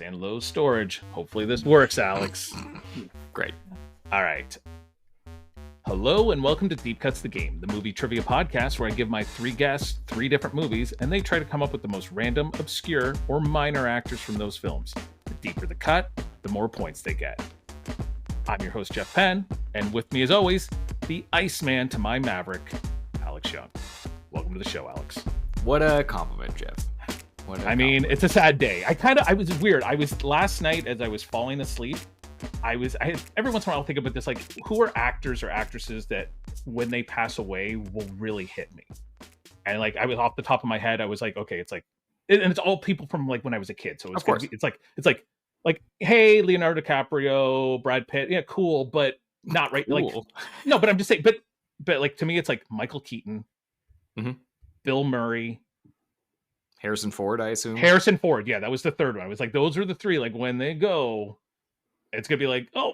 and low storage. Hopefully this works, Alex. Great. All right. Hello and welcome to Deep Cuts the Game, the movie trivia podcast where I give my three guests three different movies and they try to come up with the most random, obscure, or minor actors from those films. The deeper the cut, the more points they get. I'm your host, Jeff Penn, and with me as always, the Iceman to my Maverick, Alex Young. Welcome to the show, Alex. What a compliment, Jeff. It's a sad day. I was weird. I was last night as I was falling asleep. Every once in a while I'll think about this, like, who are actors or actresses that when they pass away will really hit me? And like, I was off the top of my head, I was like, okay, it's like, and it's all people from like when I was a kid. So it's like, hey, Leonardo DiCaprio, Brad Pitt, yeah, cool, but not right. Cool. Like, no, but I'm just saying, but like to me, it's like Michael Keaton, Bill Murray, Harrison Ford, I assume. Harrison Ford, yeah, that was the third one. I was like, those are the three. Like when they go, it's gonna be like, oh,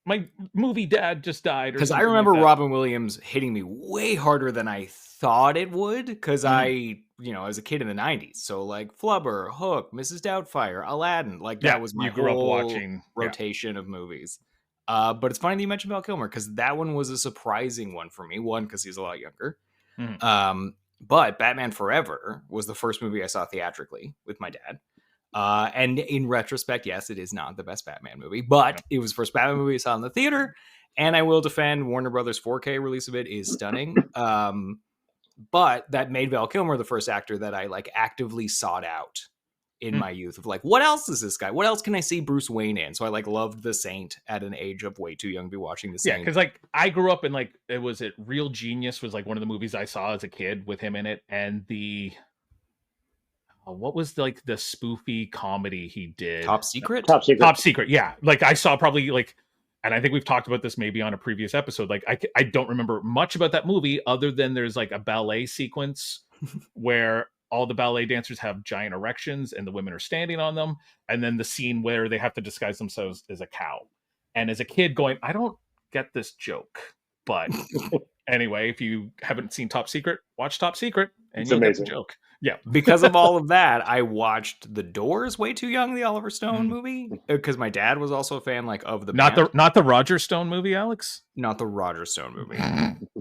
my movie dad just died. Because I remember Robin Williams hitting me way harder than I thought it would. Because I was a kid in the 90s. So like Flubber, Hook, Mrs. Doubtfire, Aladdin. Like that was my whole rotation of movies. But it's funny that you mentioned Val Kilmer because that one was a surprising one for me. One, because he's a lot younger. But Batman Forever was the first movie I saw theatrically with my dad. And in retrospect, yes, it is not the best Batman movie, but it was the first Batman movie I saw in the theater. And I will defend Warner Brothers 4K release of it is stunning. But that made Val Kilmer the first actor that I like actively sought out in my youth of like, what else is this guy? What else can I see Bruce Wayne in? So I like loved The Saint at an age of way too young to be watching The Saint. Yeah, because like I grew up in like, Real Genius was like one of the movies I saw as a kid with him in it. And what was like the spoofy comedy he did? Top Secret? Top Secret, yeah. Like I saw probably like, and I think we've talked about this maybe on a previous episode. Like I don't remember much about that movie other than there's like a ballet sequence where all the ballet dancers have giant erections and the women are standing on them. And then the scene where they have to disguise themselves as a cow. And as a kid going, I don't get this joke. But anyway, if you haven't seen Top Secret, watch Top Secret and you'll get the joke. Yeah. Because of all of that, I watched The Doors way too young, the Oliver Stone movie. Because my dad was also a fan like of the band. Not the Roger Stone movie, Alex? Not the Roger Stone movie.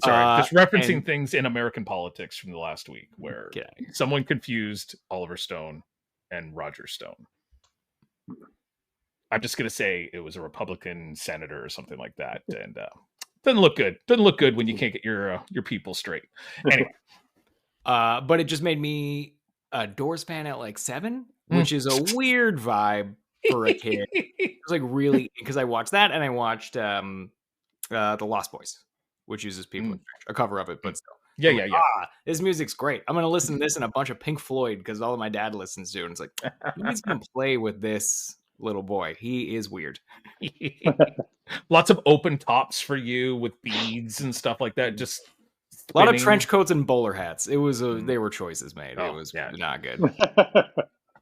Sorry, just referencing things in American politics from the last week where someone confused Oliver Stone and Roger Stone. I'm just going to say it was a Republican senator or something like that. And doesn't look good. Doesn't look good when you can't get your people straight. Anyway. But it just made me a Doors fan at like 7, which is a weird vibe for a kid. It was like really, because I watched that and I watched The Lost Boys, which uses People in Trash, a cover of it, but still. Yeah. This music's great. I'm going to listen to this and a bunch of Pink Floyd because all of my dad listens to it. And it's like, he's going to play with this little boy. He is weird. Lots of open tops for you with beads and stuff like that. Just a lot of trench coats and bowler hats. It was they were choices made. It was not good.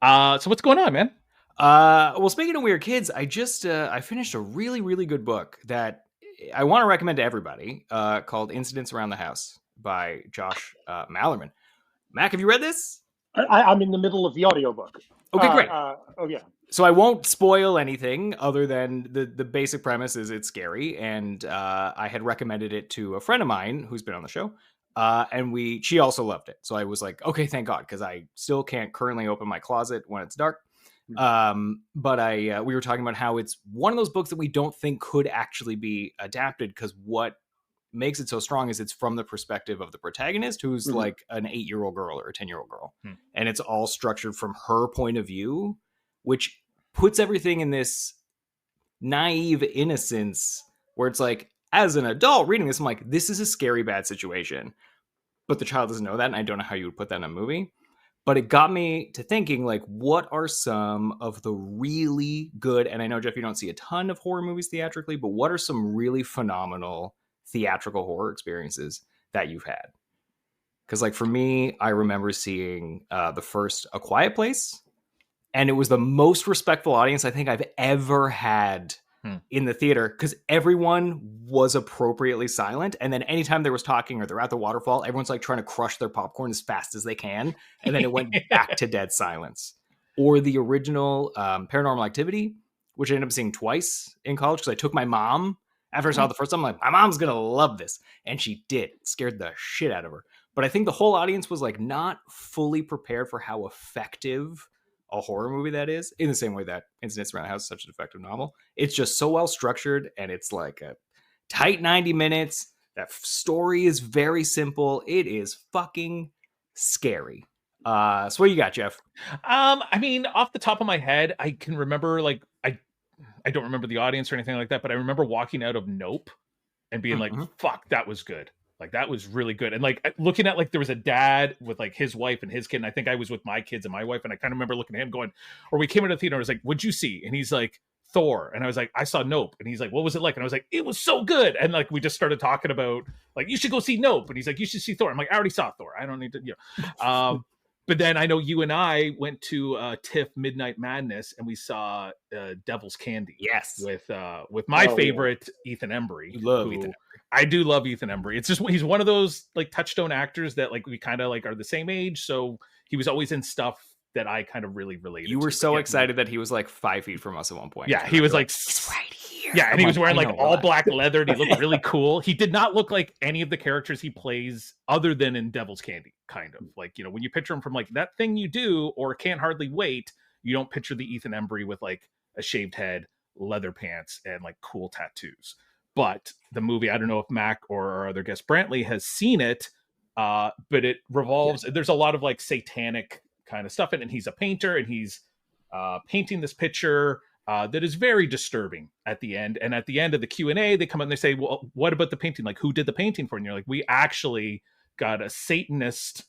So what's going on, man? Well, speaking of weird kids, I just I finished a really, really good book that I want to recommend to everybody called Incidents Around the House by Josh Mallerman. Mac, have you read this? I'm in the middle of the audiobook. Okay, great. Yeah. So I won't spoil anything other than the basic premise is it's scary. And I had recommended it to a friend of mine who's been on the show. And she also loved it. So I was like, okay, thank God. Because I still can't currently open my closet when it's dark. But we were talking about how it's one of those books that we don't think could actually be adapted. Because what makes it so strong is it's from the perspective of the protagonist, who's like an 8-year-old girl or a 10-year-old girl. And it's all structured from her point of view, which puts everything in this naive innocence where it's like, as an adult reading this, I'm like, this is a scary, bad situation. But the child doesn't know that, and I don't know how you would put that in a movie. But it got me to thinking, like, what are some of the really good, and I know, Jeff, you don't see a ton of horror movies theatrically, but what are some really phenomenal theatrical horror experiences that you've had? Because, like, for me, I remember seeing the first A Quiet Place, and it was the most respectful audience I think I've ever had in the theater because everyone was appropriately silent. And then anytime there was talking or they're at the waterfall, everyone's like trying to crush their popcorn as fast as they can. And then it went back to dead silence. or the original Paranormal Activity, which I ended up seeing twice in college because I took my mom. After I saw it the first time, I'm like, my mom's going to love this. And she did. It scared the shit out of her. But I think the whole audience was like not fully prepared for how effective a horror movie that is, in the same way that Incidents Around the House is such an effective novel. It's just so well structured, and it's like a tight 90 minutes. That story is very simple. It is fucking scary. So what you got, Jeff? I mean, off the top of my head, I can remember like I don't remember the audience or anything like that, but I remember walking out of Nope and being like, fuck, that was good. Like that was really good. And like looking at like there was a dad with like his wife and his kid, and I think I was with my kids and my wife, and I kind of remember looking at him going, or we came into the theater and I was like, what'd you see? And he's like, Thor. And I was like, I saw Nope. And he's like, what was it like? And I was like, it was so good. And like we just started talking about like, you should go see Nope. And he's like, you should see Thor. I'm like, I already saw Thor. I don't need to, you know. But then I know you and I went to TIFF Midnight Madness, and we saw Devil's Candy. Yes, with my favorite Ethan Embry. You love Ethan Embry. I do love Ethan Embry. It's just he's one of those like touchstone actors that like we kind of like are the same age, so he was always in stuff that I kind of really related. You were so excited that he was like 5 feet from us at one point. Yeah, he was like he's right here. Yeah, and he was wearing like all black leather, and he looked really cool. He did not look like any of the characters he plays other than in Devil's Candy, kind of. Like, you know, when you picture him from like That Thing You Do or Can't Hardly Wait, you don't picture the Ethan Embry with like a shaved head, leather pants, and like cool tattoos. But the movie, I don't know if Mac or our other guest Brantley has seen it, but it revolves, there's a lot of like satanic kind of stuff in it, and he's a painter, and he's painting this picture that is very disturbing at the end. And at the end of the Q&A, they come up and they say, well, what about the painting? Like, who did the painting for you? And you're like, we actually got a Satanist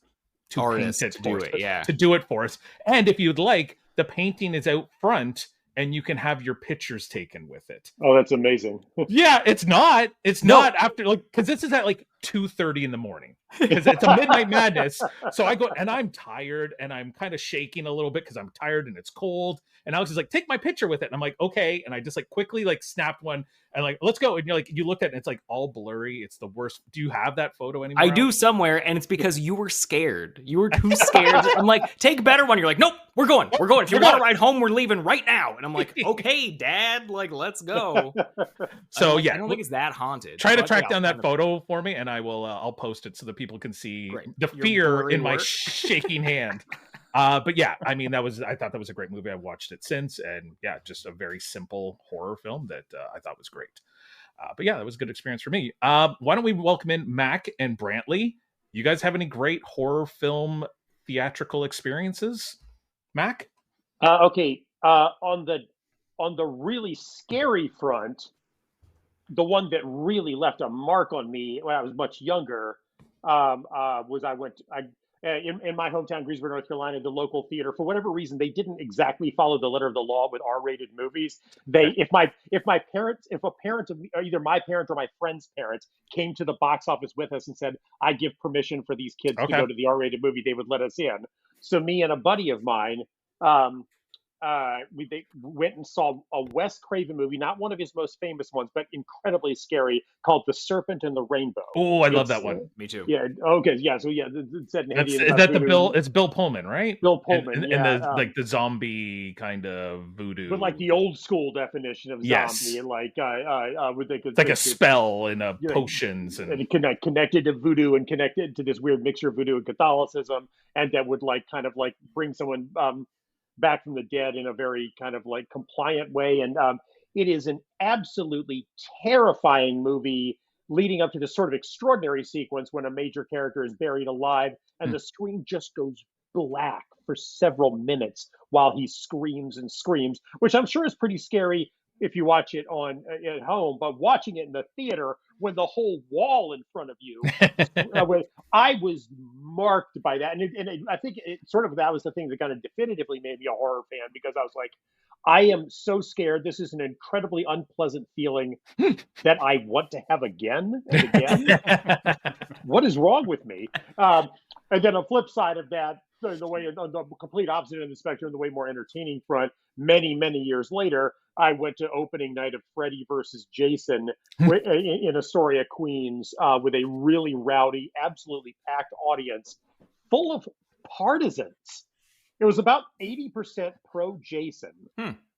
to paint it for us, to do it for us. And if you'd like, the painting is out front, and you can have your pictures taken with it. Oh, that's amazing. Yeah, it's not after, like, because this is at like 2:30 in the morning, because it's a Midnight Madness. So I go, and I'm tired, and I'm kind of shaking a little bit because I'm tired and it's cold. And Alex is like, take my picture with it. And I'm like, okay. And I just like quickly like snapped one and like, let's go. And you're like, you look at it and it's like all blurry. It's the worst. Do you have that photo anymore? I do somewhere, and it's because you were scared. You were too scared. I'm like, take a better one. You're like, nope, we're going. If you want to ride home, we're leaving right now. And I'm like, okay, Dad, like, let's go. So like, I don't think it's that haunted. Try to track down that photo for me, and I will. I'll post it so that people can see the fear in my shaking hand. But yeah, I mean, I thought that was a great movie. I've watched it since, and yeah, just a very simple horror film that I thought was great. But yeah, that was a good experience for me. Why don't we welcome in Mac and Brantley? You guys have any great horror film theatrical experiences? Mac? Okay. On the really scary front, the one that really left a mark on me when I was much younger was in my hometown, Greensboro, North Carolina, the local theater, for whatever reason, they didn't exactly follow the letter of the law with R-rated movies. If a parent of either my parent or my friend's parents came to the box office with us and said, I give permission for these kids to go to the R-rated movie, they would let us in. So me and a buddy of mine, they went and saw a Wes Craven movie, not one of his most famous ones, but incredibly scary, called The Serpent and the Rainbow. Oh, I love that one. Me too. Yeah. Okay. Yeah. So yeah, it's set in Haiti. Is that the Bill? It's Bill Pullman, right? Bill Pullman. And the like the zombie kind of voodoo, but like the old school definition of zombie, and like it's like a spell and potions, and connected to voodoo and connected to this weird mixture of voodoo and Catholicism, and that would like kind of like bring someone back from the dead in a very kind of like compliant way. And it is an absolutely terrifying movie leading up to this sort of extraordinary sequence when a major character is buried alive and the screen just goes black for several minutes while he screams and screams, which I'm sure is pretty scary if you watch it at home, but watching it in the theater when the whole wall in front of you, I was marked by that. And I think that was the thing that kind of definitively made me a horror fan, because I was like, I am so scared. This is an incredibly unpleasant feeling that I want to have again and again. What is wrong with me? And then a flip side of that, on the complete opposite end of the spectrum, the way more entertaining front, many, many years later, I went to opening night of Freddy versus Jason in Astoria, Queens, with a really rowdy, absolutely packed audience full of partisans It was about 80% pro Jason.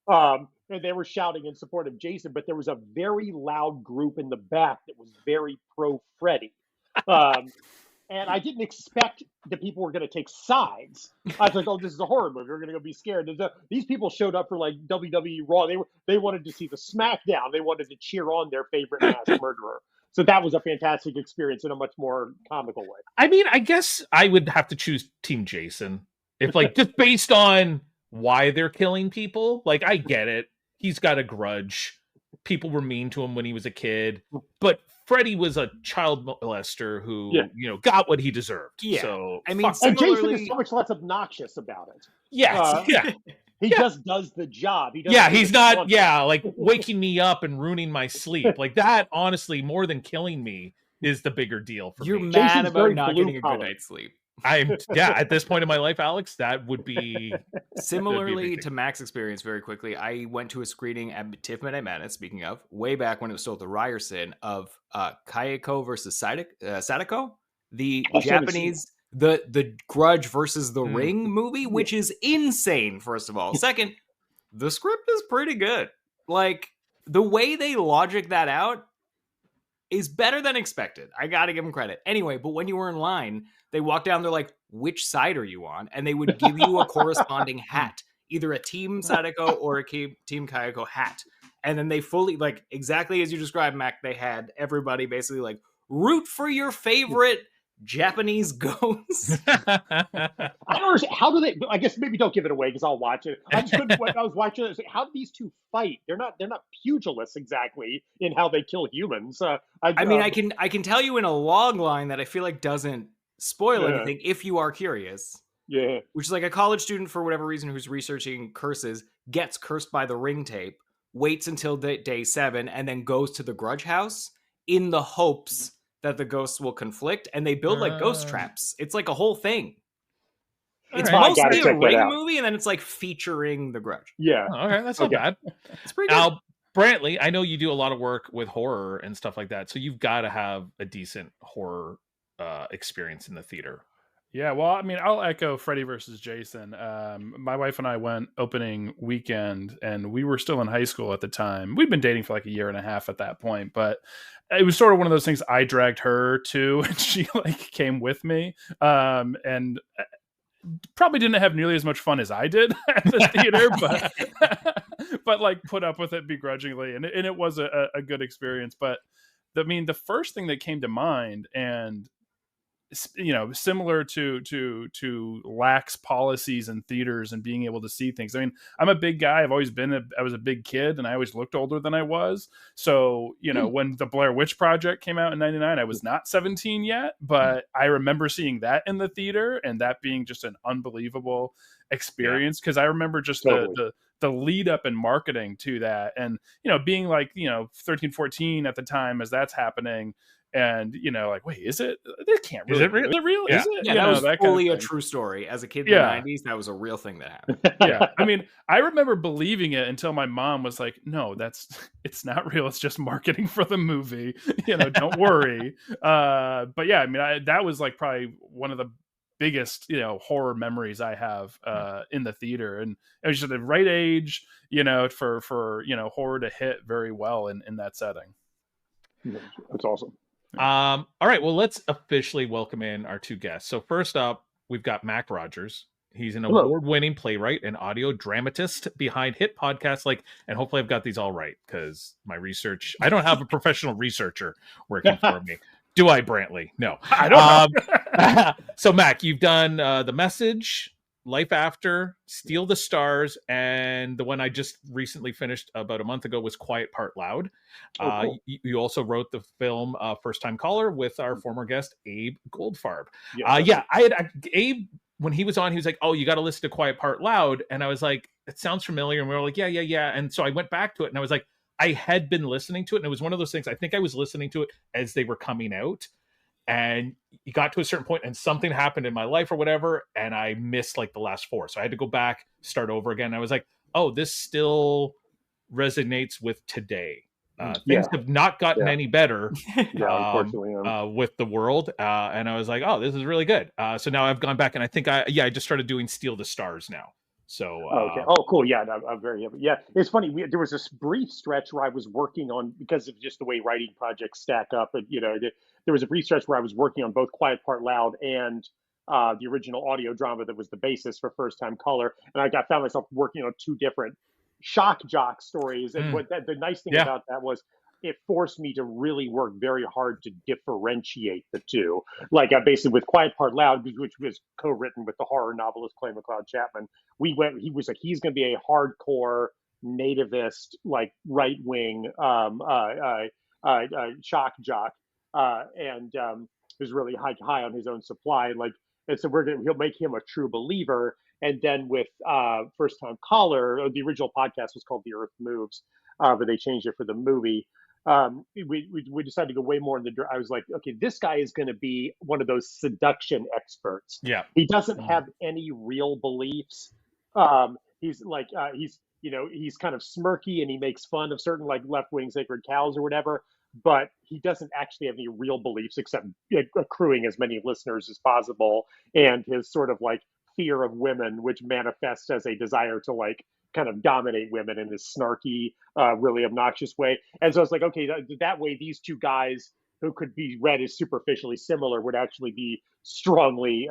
And they were shouting in support of Jason, but there was a very loud group in the back that was very pro Freddy. And I didn't expect that people were going to take sides. I was like, "Oh, this is a horror movie. We're going to go be scared." These people showed up for like WWE Raw. They wanted to see the SmackDown. They wanted to cheer on their favorite mass murderer. So that was a fantastic experience in a much more comical way. I mean, I guess I would have to choose Team Jason if, like, just based on why they're killing people. Like, I get it. He's got a grudge. People were mean to him when he was a kid, but Freddy was a child molester who, got what he deserved. Yeah. So, I mean, and Jason is so much less obnoxious about it. Yes. He just does the job. He's not, like waking me up and ruining my sleep. Like that, honestly, more than killing me is the bigger deal for You're me. mad Jason's about very not blue getting a collar. good night's sleep. At this point in my life, Alex, that would be Similarly to Mac's experience, very quickly, I went to a screening at TIFF Midnight Madness, speaking of, way back when it was still at the Ryerson, of Kayako versus Sadako, the Japanese, the Grudge versus the Ring movie, which is insane, first of all. Second, the script is pretty good. Like, the way they logic that out is better than expected. I gotta give them credit. Anyway, but when you were in line, they walked down, they're like, which side are you on? And they would give you a corresponding hat, either a Team Sadako or a Team Kayako hat. And then they fully, like, exactly as you described, Mac, they had everybody basically like, root for your favorite Japanese ghost. I don't understand. How do they? I guess maybe don't give it away because I'll watch it. I just couldn't. When I was watching it, I was like, how do these two fight? They're not pugilists exactly in how they kill humans. I mean, I can tell you in a log line that I feel like doesn't spoil anything if you are curious. Yeah. Which is like a college student, for whatever reason, who's researching curses, gets cursed by the ring tape, waits until day 7, and then goes to the Grudge house in the hopes that the ghosts will conflict, and they build like ghost traps. It's like a whole thing. It's mostly a Ring movie, and then it's like featuring the Grudge. Yeah. Okay, that's not bad. It's pretty good. Brantley, I know you do a lot of work with horror and stuff like that, so you've got to have a decent horror experience in the theater. Yeah, well, I mean, I'll echo Freddy versus Jason. My wife and I went opening weekend, and we were still in high school at the time. We'd been dating for like a year and a half at that point, but it was sort of one of those things I dragged her to, and she like came with me, and probably didn't have nearly as much fun as I did at the theater, but like put up with it begrudgingly, and it was a good experience. But I mean, the first thing that came to mind, and similar to lax policies in theaters and being able to see things. I mean, I'm a big guy. I was a big kid, and I always looked older than I was. So, when the Blair Witch Project came out in 99, I was not 17 yet, but I remember seeing that in the theater and that being just an unbelievable experience. Cause I remember just the lead up and marketing to that. And, being like, 13, 14 at the time as that's happening. And, like, wait, is it? They can't really. Is it real? Yeah. Is it? Yeah, that was fully a true story. As a kid in the 90s, that was a real thing that happened. Yeah. I mean, I remember believing it until my mom was like, no, it's not real. It's just marketing for the movie. Don't worry. But yeah, I mean, that was like probably one of the biggest, horror memories I have in the theater. And it was just the right age, for horror to hit very well in that setting. That's awesome. All right, well, let's officially welcome in our two guests. So first up, we've got Mac Rogers. He's an award-winning playwright and audio dramatist behind hit podcasts and hopefully I've got these all right because my research, I don't have a professional researcher working for me. Do I, Brantley? No. I don't know. So Mac, you've done The Message, Life After, Steal the Stars, and the one I just recently finished about a month ago was Quiet Part Loud. Cool. You also wrote the film First Time Caller with our former guest, Abe Goldfarb. Abe, when he was on, he was like, oh, you got to listen to Quiet Part Loud. And I was like, it sounds familiar. And we were like, yeah. And so I went back to it and I was like, I had been listening to it. And it was one of those things, I think I was listening to it as they were coming out. And you got to a certain point and something happened in my life or whatever. And I missed like the last 4. So I had to go back, start over again. I was like, oh, this still resonates with today. Things have not gotten Yeah. any better Unfortunately. with the world. And I was like, oh, this is really good. So now I've gone back and I think I just started doing Steal the Stars now. So Okay. Oh, cool. Yeah, I'm very happy. Yeah, it's funny. There was this brief stretch where I was working on, because of just the way writing projects stack up. And there was a brief stretch where I was working on both Quiet Part Loud and the original audio drama that was the basis for First Time Color. And found myself working on two different shock jock stories. And the nice thing about that was it forced me to really work very hard to differentiate the two. Like basically with Quiet Part Loud, which was co-written with the horror novelist Clay McLeod Chapman, he was like, he's going to be a hardcore nativist, like right wing shock jock, and is really high on his own supply, and so he'll make him a true believer. And then with First Time Caller, the original podcast was called The Earth Moves, but they changed it for the movie. We decided to go way more in I was like, okay, this guy is going to be one of those seduction experts. Yeah, he doesn't have any real beliefs. He's like he's kind of smirky and he makes fun of certain like left-wing sacred cows or whatever, but he doesn't actually have any real beliefs except accruing as many listeners as possible, and his sort of like fear of women, which manifests as a desire to like kind of dominate women in this snarky, really obnoxious way. And so it's like, okay, that way these two guys who could be read as superficially similar would actually be strongly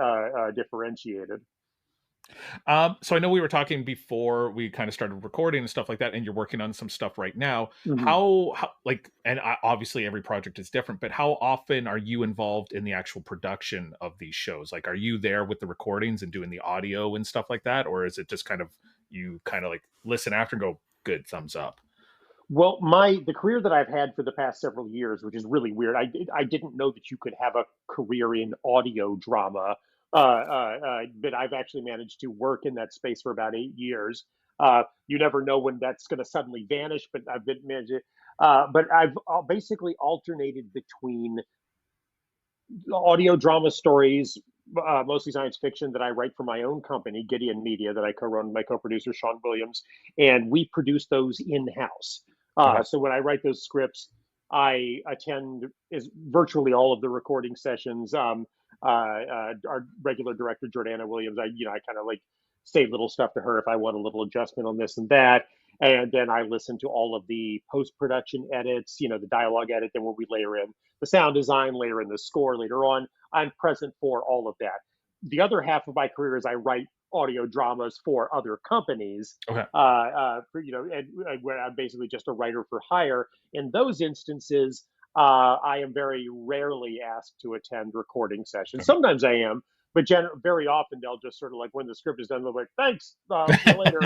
differentiated. So I know we were talking before we kind of started recording and stuff like that, and you're working on some stuff right now. Mhm. How like, and obviously every project is different, but how often are you involved in the actual production of these shows? Like, are you there with the recordings and doing the audio and stuff like that? Or is it just kind of, you kind of like listen after and go, good, thumbs up? Well, the career that I've had for the past several years, which is really weird, I didn't know that you could have a career in audio drama, but I've actually managed to work in that space for about 8 years. You never know when that's going to suddenly vanish, but I've been managing. But I've basically alternated between audio drama stories, mostly science fiction, that I write for my own company, Gideon Media, that I co-run with my co-producer Sean Williams, and we produce those in-house. So when I write those scripts, I attend virtually all of the recording sessions. Our regular director Jordana Williams, I kind of like say little stuff to her if I want a little adjustment on this and that. And then I listen to all of the post-production edits, the dialogue edit, then when we layer in the sound design, layer in the score later on. I'm present for all of that. The other half of my career is I write audio dramas for other companies, Okay. and where I'm basically just a writer for hire. In those instances, I am very rarely asked to attend recording sessions. Okay. Sometimes I am, but very often they'll just sort of like, when the script is done, they're like, thanks, see you later.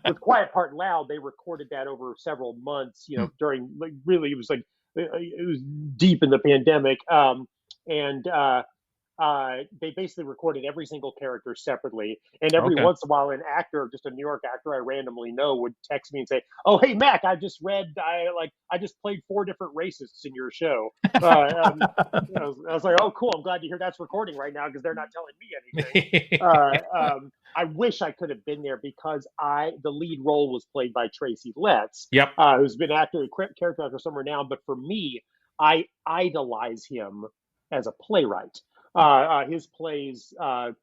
With Quiet Part Loud, they recorded that over several months, during, like, really, it was deep in the pandemic. And they basically recorded every single character separately. And every once in a while, an actor, just a New York actor I randomly know, would text me and say, "Oh, hey Mac, I just played 4 different racists in your show." I was like, "Oh, cool. I'm glad to hear that's recording right now because they're not telling me anything." I wish I could have been there because the lead role was played by Tracy Letts, Yep. Who's been character actor somewhere now. But for me, I idolize him as a playwright. His plays,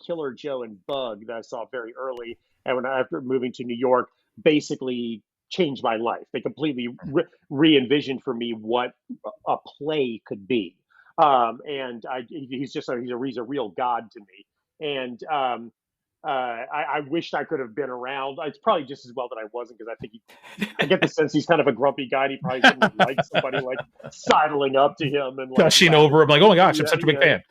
Killer Joe and Bug, that I saw very early, and after moving to New York, basically changed my life. They completely re-envisioned for me what a play could be. And he's a real god to me. And I wished I could have been around. It's probably just as well that I wasn't, because I think I get the sense he's kind of a grumpy guy. And he probably wouldn't like somebody like sidling up to him and like, gushing over him, like, "Oh my gosh, I'm such a big fan."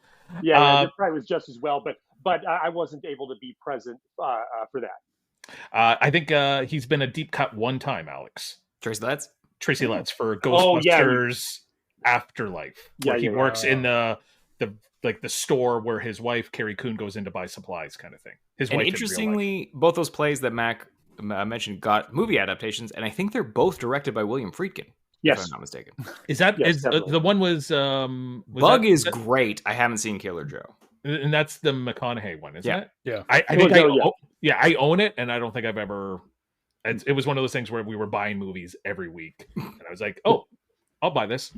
Yeah, it probably was just as well, but I wasn't able to be present for that. I think he's been a deep cut one time, Alex. Tracy Letts for Ghostbusters Afterlife, where he works in the store where his wife Carrie Coon goes in to buy supplies, kind of thing. And interestingly, both those plays that Mac mentioned got movie adaptations, and I think they're both directed by William Friedkin. Yes, if I'm not mistaken. Is that the one was Bug is great. I haven't seen Killer Joe, and that's the McConaughey one, isn't it? Yeah. I own it, and I don't think I've ever. It was one of those things where we were buying movies every week, and I was like, "Oh, I'll buy this.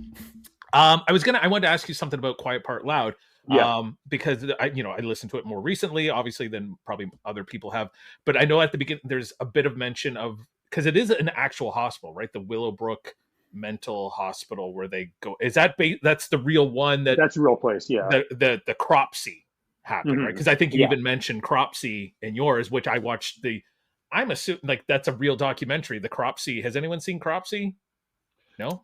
I wanted to ask you something about Quiet Part Loud. Yeah. Because I listened to it more recently, obviously, than probably other people have. But I know at the beginning there's a bit of mention of, because it is an actual hospital, right? The Willowbrook Mental Hospital, where they go. Is that that's the real one that's a real place? Yeah. The Cropsey happened, right? Because I think you Yeah. even mentioned Cropsey in yours, which I watched I'm assuming like that's a real documentary. The Cropsey. Has anyone seen Cropsey? No.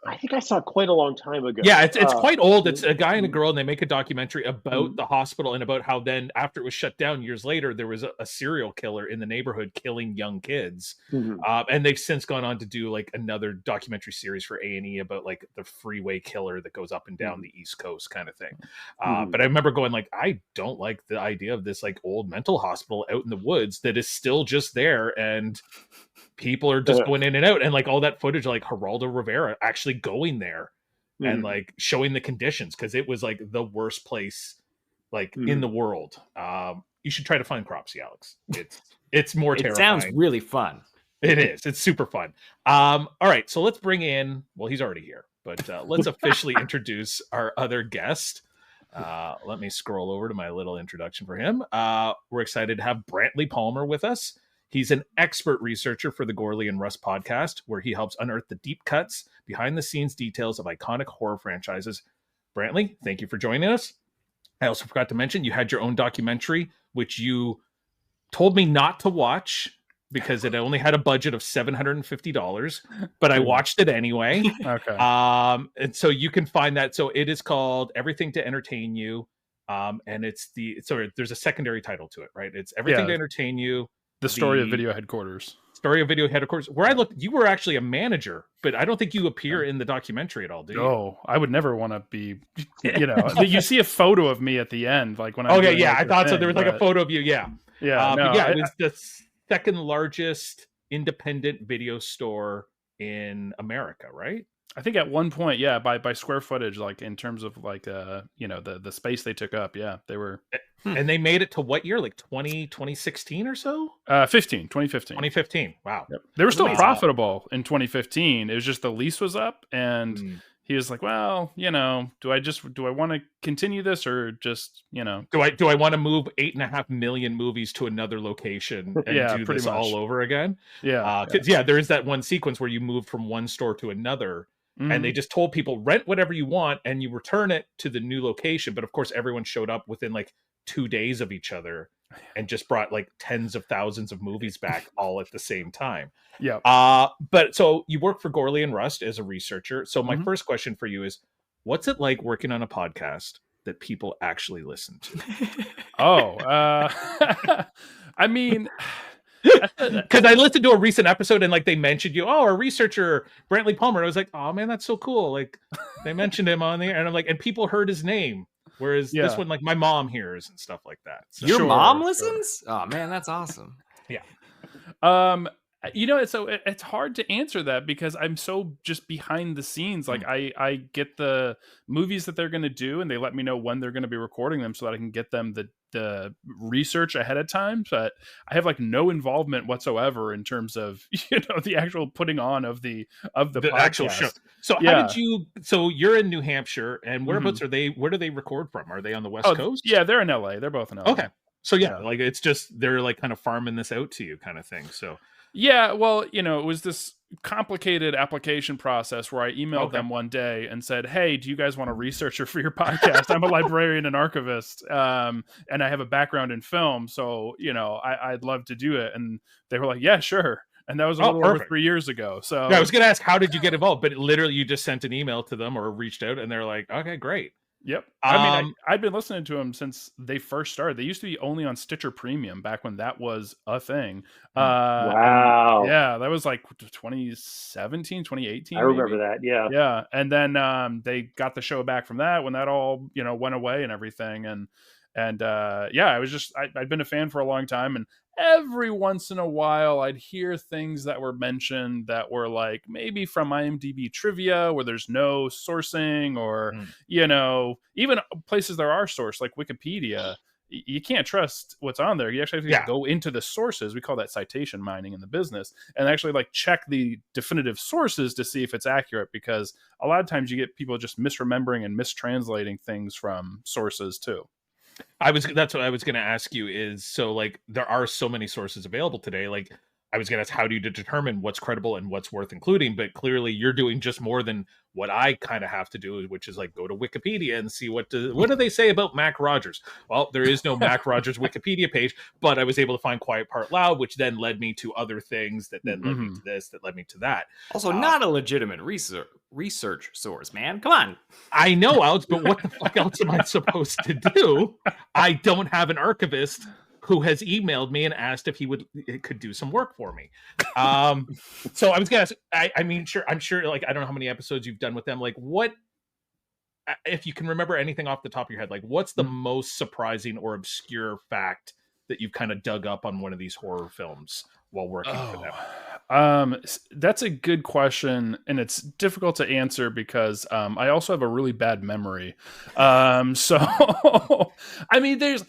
I think I saw it quite a long time ago. Yeah, it's quite old. It's a guy and a girl, and they make a documentary about the hospital and about how then, after it was shut down years later, there was a serial killer in the neighborhood killing young kids. And they've since gone on to do like another documentary series for A&E about like the freeway killer that goes up and down the East Coast kind of thing. But I remember going like, I don't like the idea of this like old mental hospital out in the woods that is still just there, and people are just going in and out, and like all that footage, like Geraldo Rivera actually going there and like showing the conditions, because it was like the worst place like in the world. You should try to find Cropsey, Alex. It's more terrifying. It sounds really fun. It is. It's super fun. All right, so let's bring in, well, he's already here, but let's officially introduce our other guest. Let me scroll over to my little introduction for him. We're excited to have Brantley Palmer with us. He's an expert researcher for the Gourley and Rust podcast, where he helps unearth the deep cuts, behind-the-scenes details of iconic horror franchises. Brantley, thank you for joining us. I also forgot to mention you had your own documentary, which you told me not to watch because it only had a budget of $750, but I watched it anyway. Okay. And so you can find that. So it is called Everything to Entertain You. And there's a secondary title to it, right? It's Everything to Entertain You. The story of video headquarters. Story of video headquarters. Where I looked, you were actually a manager, but I don't think you appear in the documentary at all, do you? Oh, I would never want to be, you see a photo of me at the end, like when I. Okay, yeah, I thought so. There was like a photo of you, yeah. Yeah, it was the second largest independent video store in America, right? I think at one point, yeah, by square footage, like in terms of like the space they took up, yeah, they were. And they made it to what year? Like 2016 or so? 2015. 2015. Wow. Yep. They were still profitable in 2015. It was just the lease was up, and he was like, well, do I want to continue this, or just, do I want to move 8.5 million movies to another location and do this all over again? Yeah. There is that one sequence where you move from one store to another. And they just told people, rent whatever you want and you return it to the new location. But of course, everyone showed up within like 2 days of each other and just brought like tens of thousands of movies back all at the same time. Yeah. But so you work for Gourley and Rust as a researcher. So my first question for you is, what's it like working on a podcast that people actually listen to? I mean... Because I listened to a recent episode and like they mentioned you, our researcher Brantley Palmer, and I was like, oh man, that's so cool. Like they mentioned him on there, and I'm like, and people heard his name, whereas this one, like my mom hears and stuff like that. So, Your mom listens? Oh man, that's awesome. Yeah. It's hard to answer that because I'm so just behind the scenes. Like I get the movies that they're going to do, and they let me know when they're going to be recording them so that I can get them the research ahead of time. But I have like no involvement whatsoever in terms of the actual putting on of the actual show. So how did you? So you're in New Hampshire, and whereabouts are they? Where do they record from? Are they on the West Coast? Yeah, they're in LA. They're both in LA. Okay, so like it's just they're like kind of farming this out to you, kind of thing. So. Yeah, well, it was this complicated application process where I emailed them one day and said, hey, do you guys want a researcher for your podcast? I'm a librarian and archivist, and I have a background in film, so, I'd love to do it. And they were like, yeah, sure. And that was a little over 3 years ago. So I was going to ask, how did you get involved? But literally, you just sent an email to them or reached out, and they're like, okay, great. Yep. I mean, I'd been listening to them since they first started. They used to be only on Stitcher Premium back when that was a thing. Wow. Yeah, that was like 2017, 2018. I remember that. Yeah. Yeah. And then they got the show back from that when that all, went away and everything. And I was just, I'd been a fan for a long time. And every once in a while, I'd hear things that were mentioned that were like maybe from IMDb trivia where there's no sourcing or, even places there are source like Wikipedia, you can't trust what's on there. You actually have to go into the sources. We call that citation mining in the business, and actually like check the definitive sources to see if it's accurate, because a lot of times you get people just misremembering and mistranslating things from sources too. That's what I was going to ask you is, so like there are so many sources available today. Like I was going to ask, how do you determine what's credible and what's worth including? But clearly you're doing just more than what I kind of have to do, which is like go to Wikipedia and see what do they say about Mac Rogers? Well, there is no Mac Rogers Wikipedia page, but I was able to find Quiet Part Loud, which then led me to other things that then led me to this, that led me to that. Also, not a legitimate research source, man. Come on. I know, Alex, but what the fuck else am I supposed to do? I don't have an archivist who has emailed me and asked if it could do some work for me. So I was gonna ask, I'm sure, like, I don't know how many episodes you've done with them. Like, what, if you can remember anything off the top of your head, like, what's the most surprising or obscure fact that you've kind of dug up on one of these horror films while working for them? That's a good question, and it's difficult to answer because I also have a really bad memory. So I mean, there's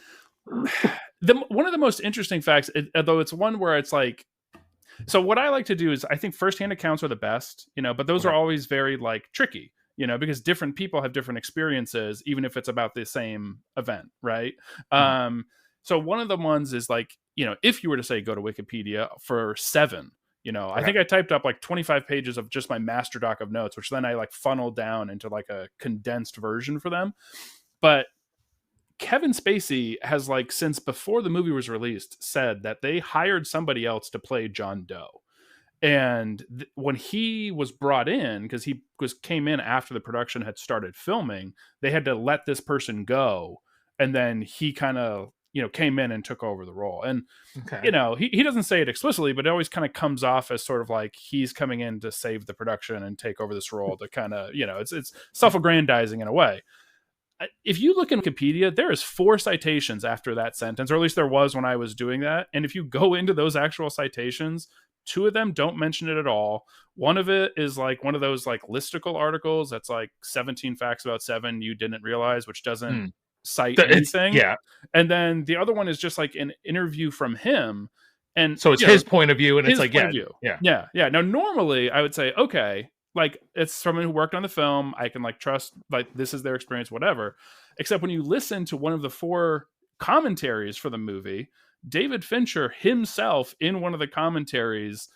one of the most interesting facts, though it's one where it's like, so what I like to do is, I think firsthand accounts are the best, but those are always very like tricky, because different people have different experiences, even if it's about the same event, right? So one of the ones is like, if you were to say go to Wikipedia for Seven, I think I typed up like 25 pages of just my master doc of notes, which then I like funneled down into like a condensed version for them. But Kevin Spacey has, like, since before the movie was released, said that they hired somebody else to play John Doe. And when he was brought in, because he came in after the production had started filming, they had to let this person go. And then he kind of, came in and took over the role. And, he doesn't say it explicitly, but it always kind of comes off as sort of like he's coming in to save the production and take over this role to kind of, it's self-aggrandizing in a way. If you look in Wikipedia, there is 4 citations after that sentence, or at least there was when I was doing that. And if you go into those actual citations, 2 of them don't mention it at all. One of it is like one of those like listicle articles that's like 17 facts about Seven you didn't realize, which doesn't cite anything. Yeah. And then the other one is just like an interview from him. And so it's his point of view, and it's like, yeah. Now, normally I would say, okay, like, it's someone who worked on the film, I can like trust, like, this is their experience, whatever. Except when you listen to one of the 4 commentaries for the movie, David Fincher himself in one of the commentaries,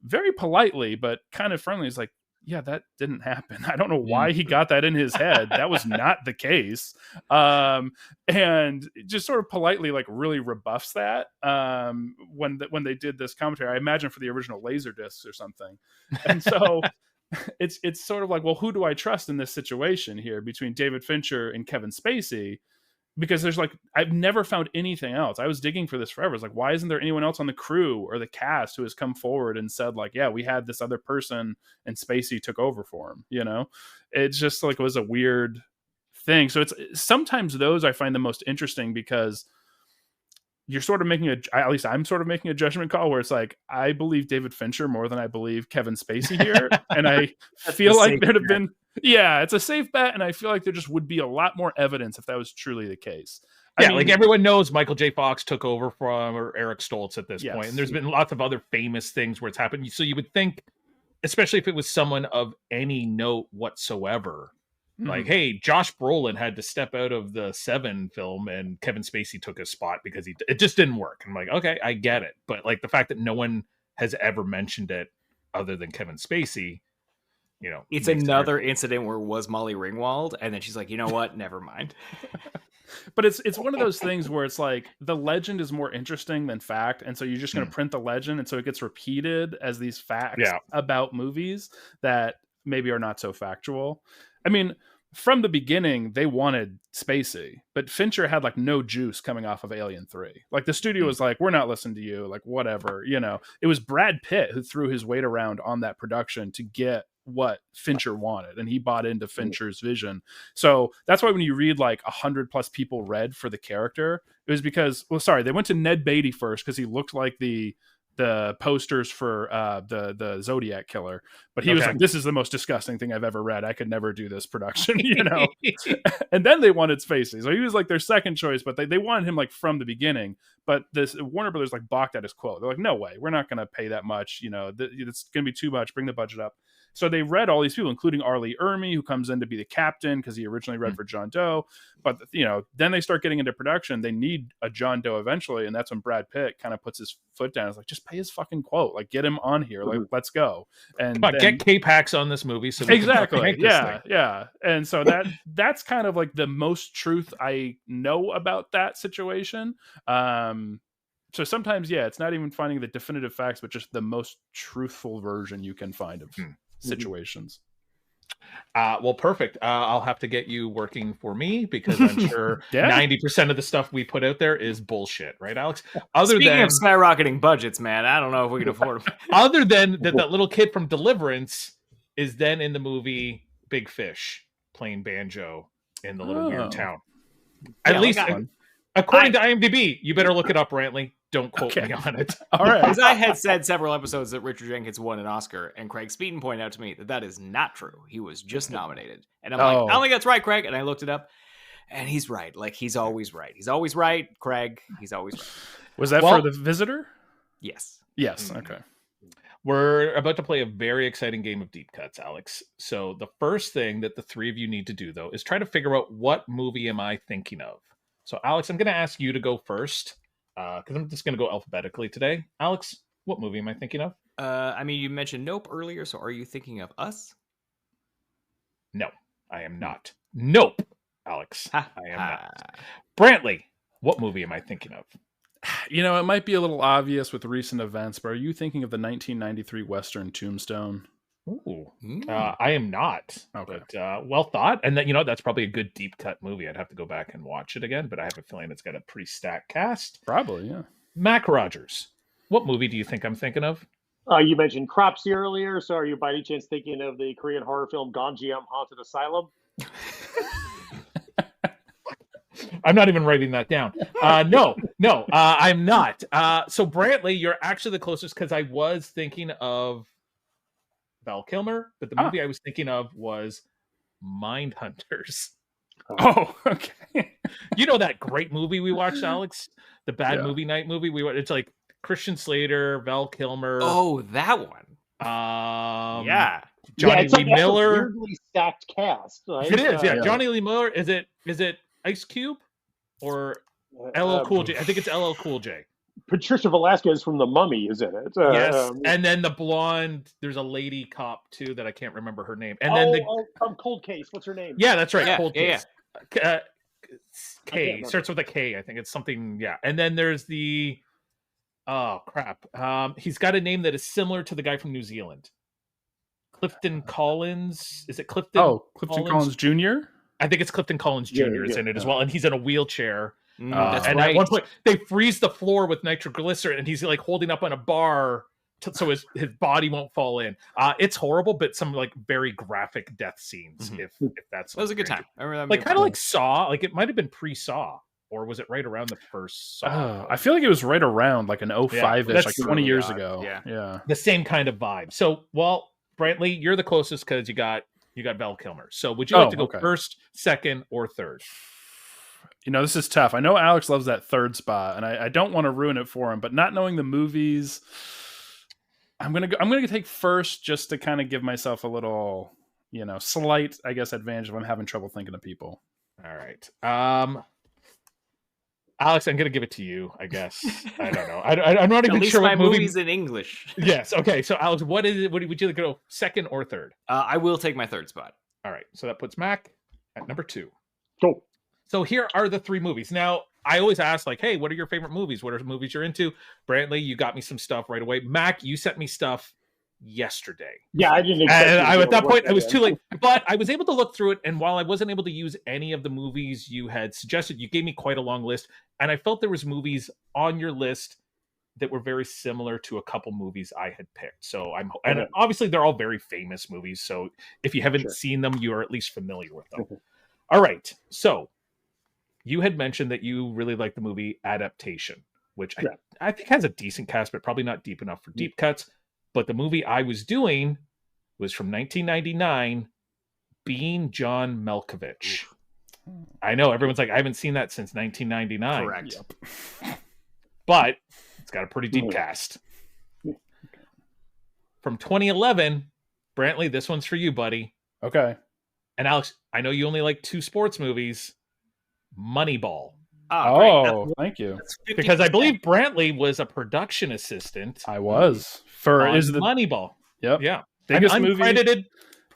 very politely but kind of friendly, is like, yeah, that didn't happen. I don't know why he got that in his head. That was not the case. And just sort of politely, like, really rebuffs that when they did this commentary. I imagine for the original Laserdiscs or something. And so it's sort of like, well, who do I trust in this situation here between David Fincher and Kevin Spacey? Because there's like, I've never found anything else. I was digging for this forever. It's like, why isn't there anyone else on the crew or the cast who has come forward and said like, yeah, we had this other person and Spacey took over for him, It's just like, it was a weird thing. So it's sometimes those I find the most interesting, because you're sort of making at least I'm sort of making a judgment call where it's like, I believe David Fincher more than I believe Kevin Spacey here. And I feel like there'd have been, it's a safe bet. And I feel like there just would be a lot more evidence if that was truly the case. I mean, like, everyone knows Michael J. Fox took over from Eric Stoltz at this point. And there's been lots of other famous things where it's happened. So you would think, especially if it was someone of any note whatsoever, like, hey, Josh Brolin had to step out of the Seven film and Kevin Spacey took his spot because it just didn't work. I'm like, okay, I get it. But like the fact that no one has ever mentioned it other than Kevin Spacey, it's another incident where it was Molly Ringwald, and then she's like, you know what? Never mind. But it's one of those things where it's like the legend is more interesting than fact. And so you're just going to print the legend. And so it gets repeated as these facts about movies that maybe are not so factual. I mean, from the beginning, they wanted Spacey, but Fincher had like no juice coming off of Alien 3. Like, the studio was like, we're not listening to you, like, whatever, It was Brad Pitt who threw his weight around on that production to get what Fincher wanted, and he bought into Fincher's vision. So that's why when you read like 100+ people read for the character, it was because, they went to Ned Beatty first because he looked like the the posters for the Zodiac Killer, but he was Okay. like, "This is the most disgusting thing I've ever read. I could never do this production," you know. And then they wanted Spacey, so he was like their second choice, but they wanted him like from the beginning. But this Warner Brothers like balked at his quote. They're like, "No way, we're not going to pay that much. You know, it's going to be too much. Bring the budget up." So they read all these people, including Arlie Ermy, who comes in to be the captain because he originally read for John Doe. But, you know, then they start getting into production. They need a John Doe eventually. And that's when Brad Pitt kind of puts his foot down. It's like, just pay his fucking quote. Like, get him on here. Like, let's go. And get K-Pax on this movie. So exactly. Yeah. And so that's kind of like the most truth I know about that situation. So sometimes, it's not even finding the definitive facts, but just the most truthful version you can find of situations. Well, perfect. I'll have to get you working for me because I'm sure 90% of the stuff we put out there is bullshit, right, Alex? Speaking of skyrocketing budgets, man, I don't know if we can afford them. Other than that little kid from Deliverance is then in the movie Big Fish playing banjo in the little weird town. At least, according to IMDb, you better look it up, Brantley. Don't quote me on it. All right. Because I had said several episodes that Richard Jenkins won an Oscar, and Craig Speeden pointed out to me that is not true. He was just nominated. And I'm like, I don't think that's right, Craig. And I looked it up, and he's right. Like, he's always right. He's always right, Craig. He's always right. Was that for The Visitor? Yes. Yes. Okay. We're about to play a very exciting game of deep cuts, Alex. So the first thing that the three of you need to do, though, is try to figure out what movie am I thinking of. So, Alex, I'm going to ask you to go first. Because I'm just going to go alphabetically today. Alex, what movie am I thinking of? I mean, you mentioned Nope earlier, so are you thinking of Us? No, I am not. Nope, Alex. I am not. Brantley, what movie am I thinking of? You know, it might be a little obvious with recent events, but are you thinking of the 1993 Western Tombstone? Ooh, I am not. Okay. But well thought. And that, that's probably a good deep cut movie. I'd have to go back and watch it again, but I have a feeling it's got a pretty stacked cast. Probably, yeah. Mac Rogers, what movie do you think I'm thinking of? You mentioned Cropsy earlier, so are you by any chance thinking of the Korean horror film Gonjiam Haunted Asylum? I'm not even writing that down. No, I'm not. So Brantley, you're actually the closest because I was thinking of Val Kilmer, but the movie I was thinking of was Mindhunters. Oh, okay. You know that great movie we watched, Alex? The Bad Movie Night movie? It's like Christian Slater, Val Kilmer. Oh, that one. Johnny Lee Miller. A weirdly stacked cast. Right? It is, Johnny Lee Miller. Is it Ice Cube or LL Cool J? I think it's LL Cool J. Patricia Velasquez from The Mummy is in it. Yes, and then the blonde. There's a lady cop too that I can't remember her name. And then Cold Case. What's her name? Yeah, that's right. Cold Case. K starts with a K. I think it's something. Yeah, and then there's the. Oh crap! He's got a name that is similar to the guy from New Zealand. Clifton Collins. Is it Clifton? Oh, Clifton Collins Jr. I think it's Clifton Collins Jr. is in it as well, and he's in a wheelchair. That's and right. At one point, they freeze the floor with nitroglycerin, and he's like holding up on a bar so his body won't fall in. It's horrible, but some like very graphic death scenes. If that's that was a good time. I remember that like kind of like Saw. Like it might have been pre-Saw, or was it right around the first Saw? I feel like it was right around like an 05-ish, like 20 years ago. Yeah, the same kind of vibe. So, well, Brantley, you're the closest because you got Val Kilmer. So, would you like to go first, second, or third? You know, this is tough. I know Alex loves that third spot, and I don't want to ruin it for him. But not knowing the movies, I'm gonna take first just to kind of give myself a little, slight, I guess, advantage if I'm having trouble thinking of people. All right, Alex, I'm gonna give it to you. I guess I don't know. I'm not even sure what movie. Movies in English. Yes. Okay. So, Alex, what is it? Would you go second or third? I will take my third spot. All right. So that puts Mac at number 2. Cool. So here are the 3 movies. Now, I always ask, like, hey, what are your favorite movies? What are the movies you're into? Brantley, you got me some stuff right away. Mac, you sent me stuff yesterday. Yeah, I didn't expect and at that point, I was too late. But I was able to look through it, and while I wasn't able to use any of the movies you had suggested, you gave me quite a long list, and I felt there was movies on your list that were very similar to a couple movies I had picked. So and obviously they're all very famous movies, so if you haven't seen them, you are at least familiar with them. All right, so you had mentioned that you really like the movie Adaptation. which Yeah. I think has a decent cast, but probably not deep enough for deep cuts. But the movie I was doing was from 1999, Being John Malkovich. I know everyone's like, I haven't seen that since 1999. Correct. Yep. But it's got a pretty deep cast. From 2011, Brantley, this one's for you, buddy. Okay. And Alex, I know you only like 2 sports movies. Moneyball. Oh, thank you. Because I believe Brantley was a production assistant. I was for on is the Moneyball. Yep. Yeah. Biggest An movie. uncredited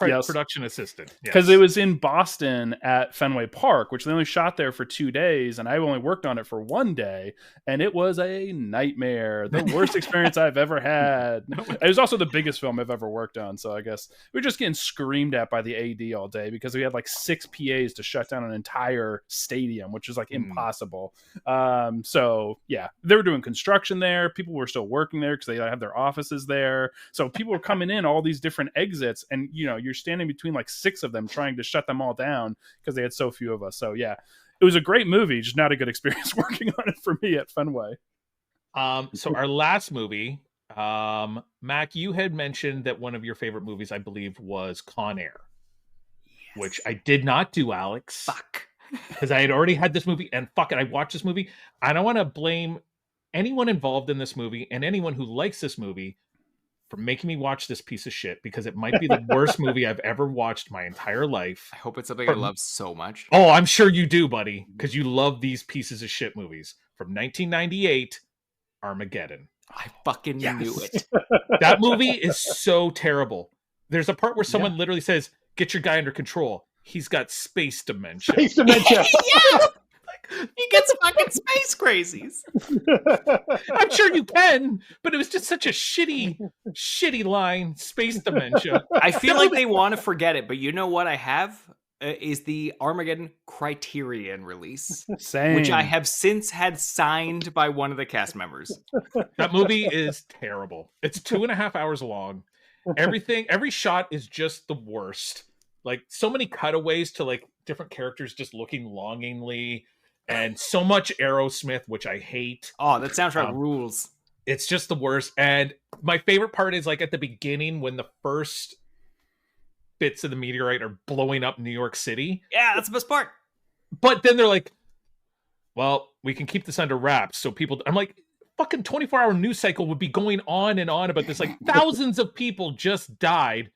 Yes. production assistant. Because Yes. it was in Boston at Fenway Park, which they only shot there for 2 days, and I only worked on it for 1 day, and it was a nightmare. The worst experience I've ever had. It was also the biggest film I've ever worked on, so I guess we were just getting screamed at by the AD all day because we had like 6 PAs to shut down an entire stadium, which is like impossible. So yeah, they were doing construction there. People were still working there because they have their offices there. So people were coming in all these different exits, and you're standing between like 6 of them trying to shut them all down because they had so few of us. So yeah, it was a great movie, just not a good experience working on it for me at Fenway. So our last movie, Mac, you had mentioned that one of your favorite movies, I believe, was Con Air, which I did not do, Alex. Fuck. Because I had already had this movie, and fuck it, I watched this movie. I don't want to blame anyone involved in this movie and anyone who likes this movie for making me watch this piece of shit, because it might be the worst movie I've ever watched my entire life. I hope it's something I love so much. Oh, I'm sure you do, buddy, because you love these pieces of shit movies. From 1998, Armageddon. I fucking knew it. That movie is so terrible. There's a part where someone literally says, "Get your guy under control. He's got space dementia." Space dementia. Yeah. He gets fucking space crazies. I'm sure you can, but it was just such a shitty line. Space dementia. I feel like they want to forget it, but you know what I have? Is the Armageddon Criterion release, Same. which I have since had signed by one of the cast members. That movie is terrible. It's 2.5 hours long. Every shot is just the worst. Like, so many cutaways to like different characters just looking longingly, and so much Aerosmith, which I hate. Oh, that soundtrack rules. It's just the worst. And my favorite part is like at the beginning when the first bits of the meteorite are blowing up New York City. Yeah, that's the best part. But then they're like, well, we can keep this under wraps. So people, I'm like, fucking 24-hour news cycle would be going on and on about this. Like, thousands of people just died.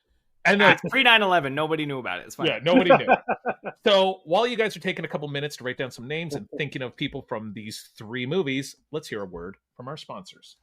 And like, Pre 9/11, nobody knew about it. It's fine. yeah, nobody knew. So while you guys are taking a couple minutes to write down some names and thinking of people from these 3 movies, let's hear a word from our sponsors.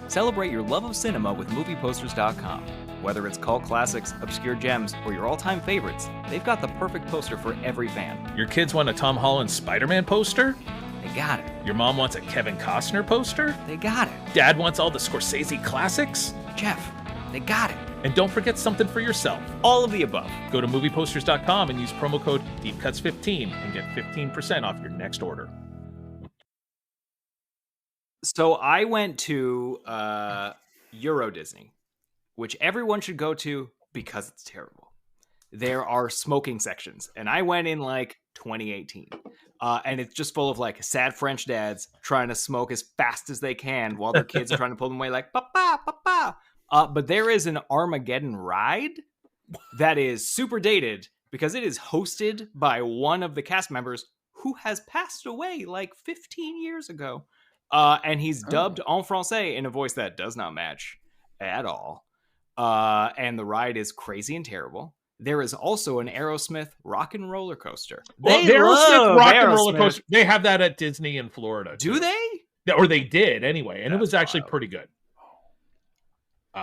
Celebrate your love of cinema with MoviePosters.com. Whether it's cult classics, obscure gems, or your all-time favorites, they've got the perfect poster for every fan. Your kids want a Tom Holland Spider-Man poster? They got it. Your mom wants a Kevin Costner poster? They got it. Dad wants all the Scorsese classics? Jeff, they got it. And don't forget something for yourself. All of the above. Go to movieposters.com and use promo code DeepCuts15 and get 15% off your next order. So I went to Euro Disney, which everyone should go to because it's terrible. There are smoking sections, and I went in like 2018, and it's just full of like sad French dads trying to smoke as fast as they can while their kids are trying to pull them away like, papa, papa. But there is an Armageddon ride that is super dated because it is hosted by one of the cast members who has passed away like 15 years ago. And he's dubbed en français in a voice that does not match at all. And the ride is crazy and terrible. There is also an Aerosmith rock and roller coaster. Well, the Aerosmith rock and roller coaster, they have that at Disney in Florida. Do they? Yeah, or they did anyway. And That's it was actually wild. pretty good.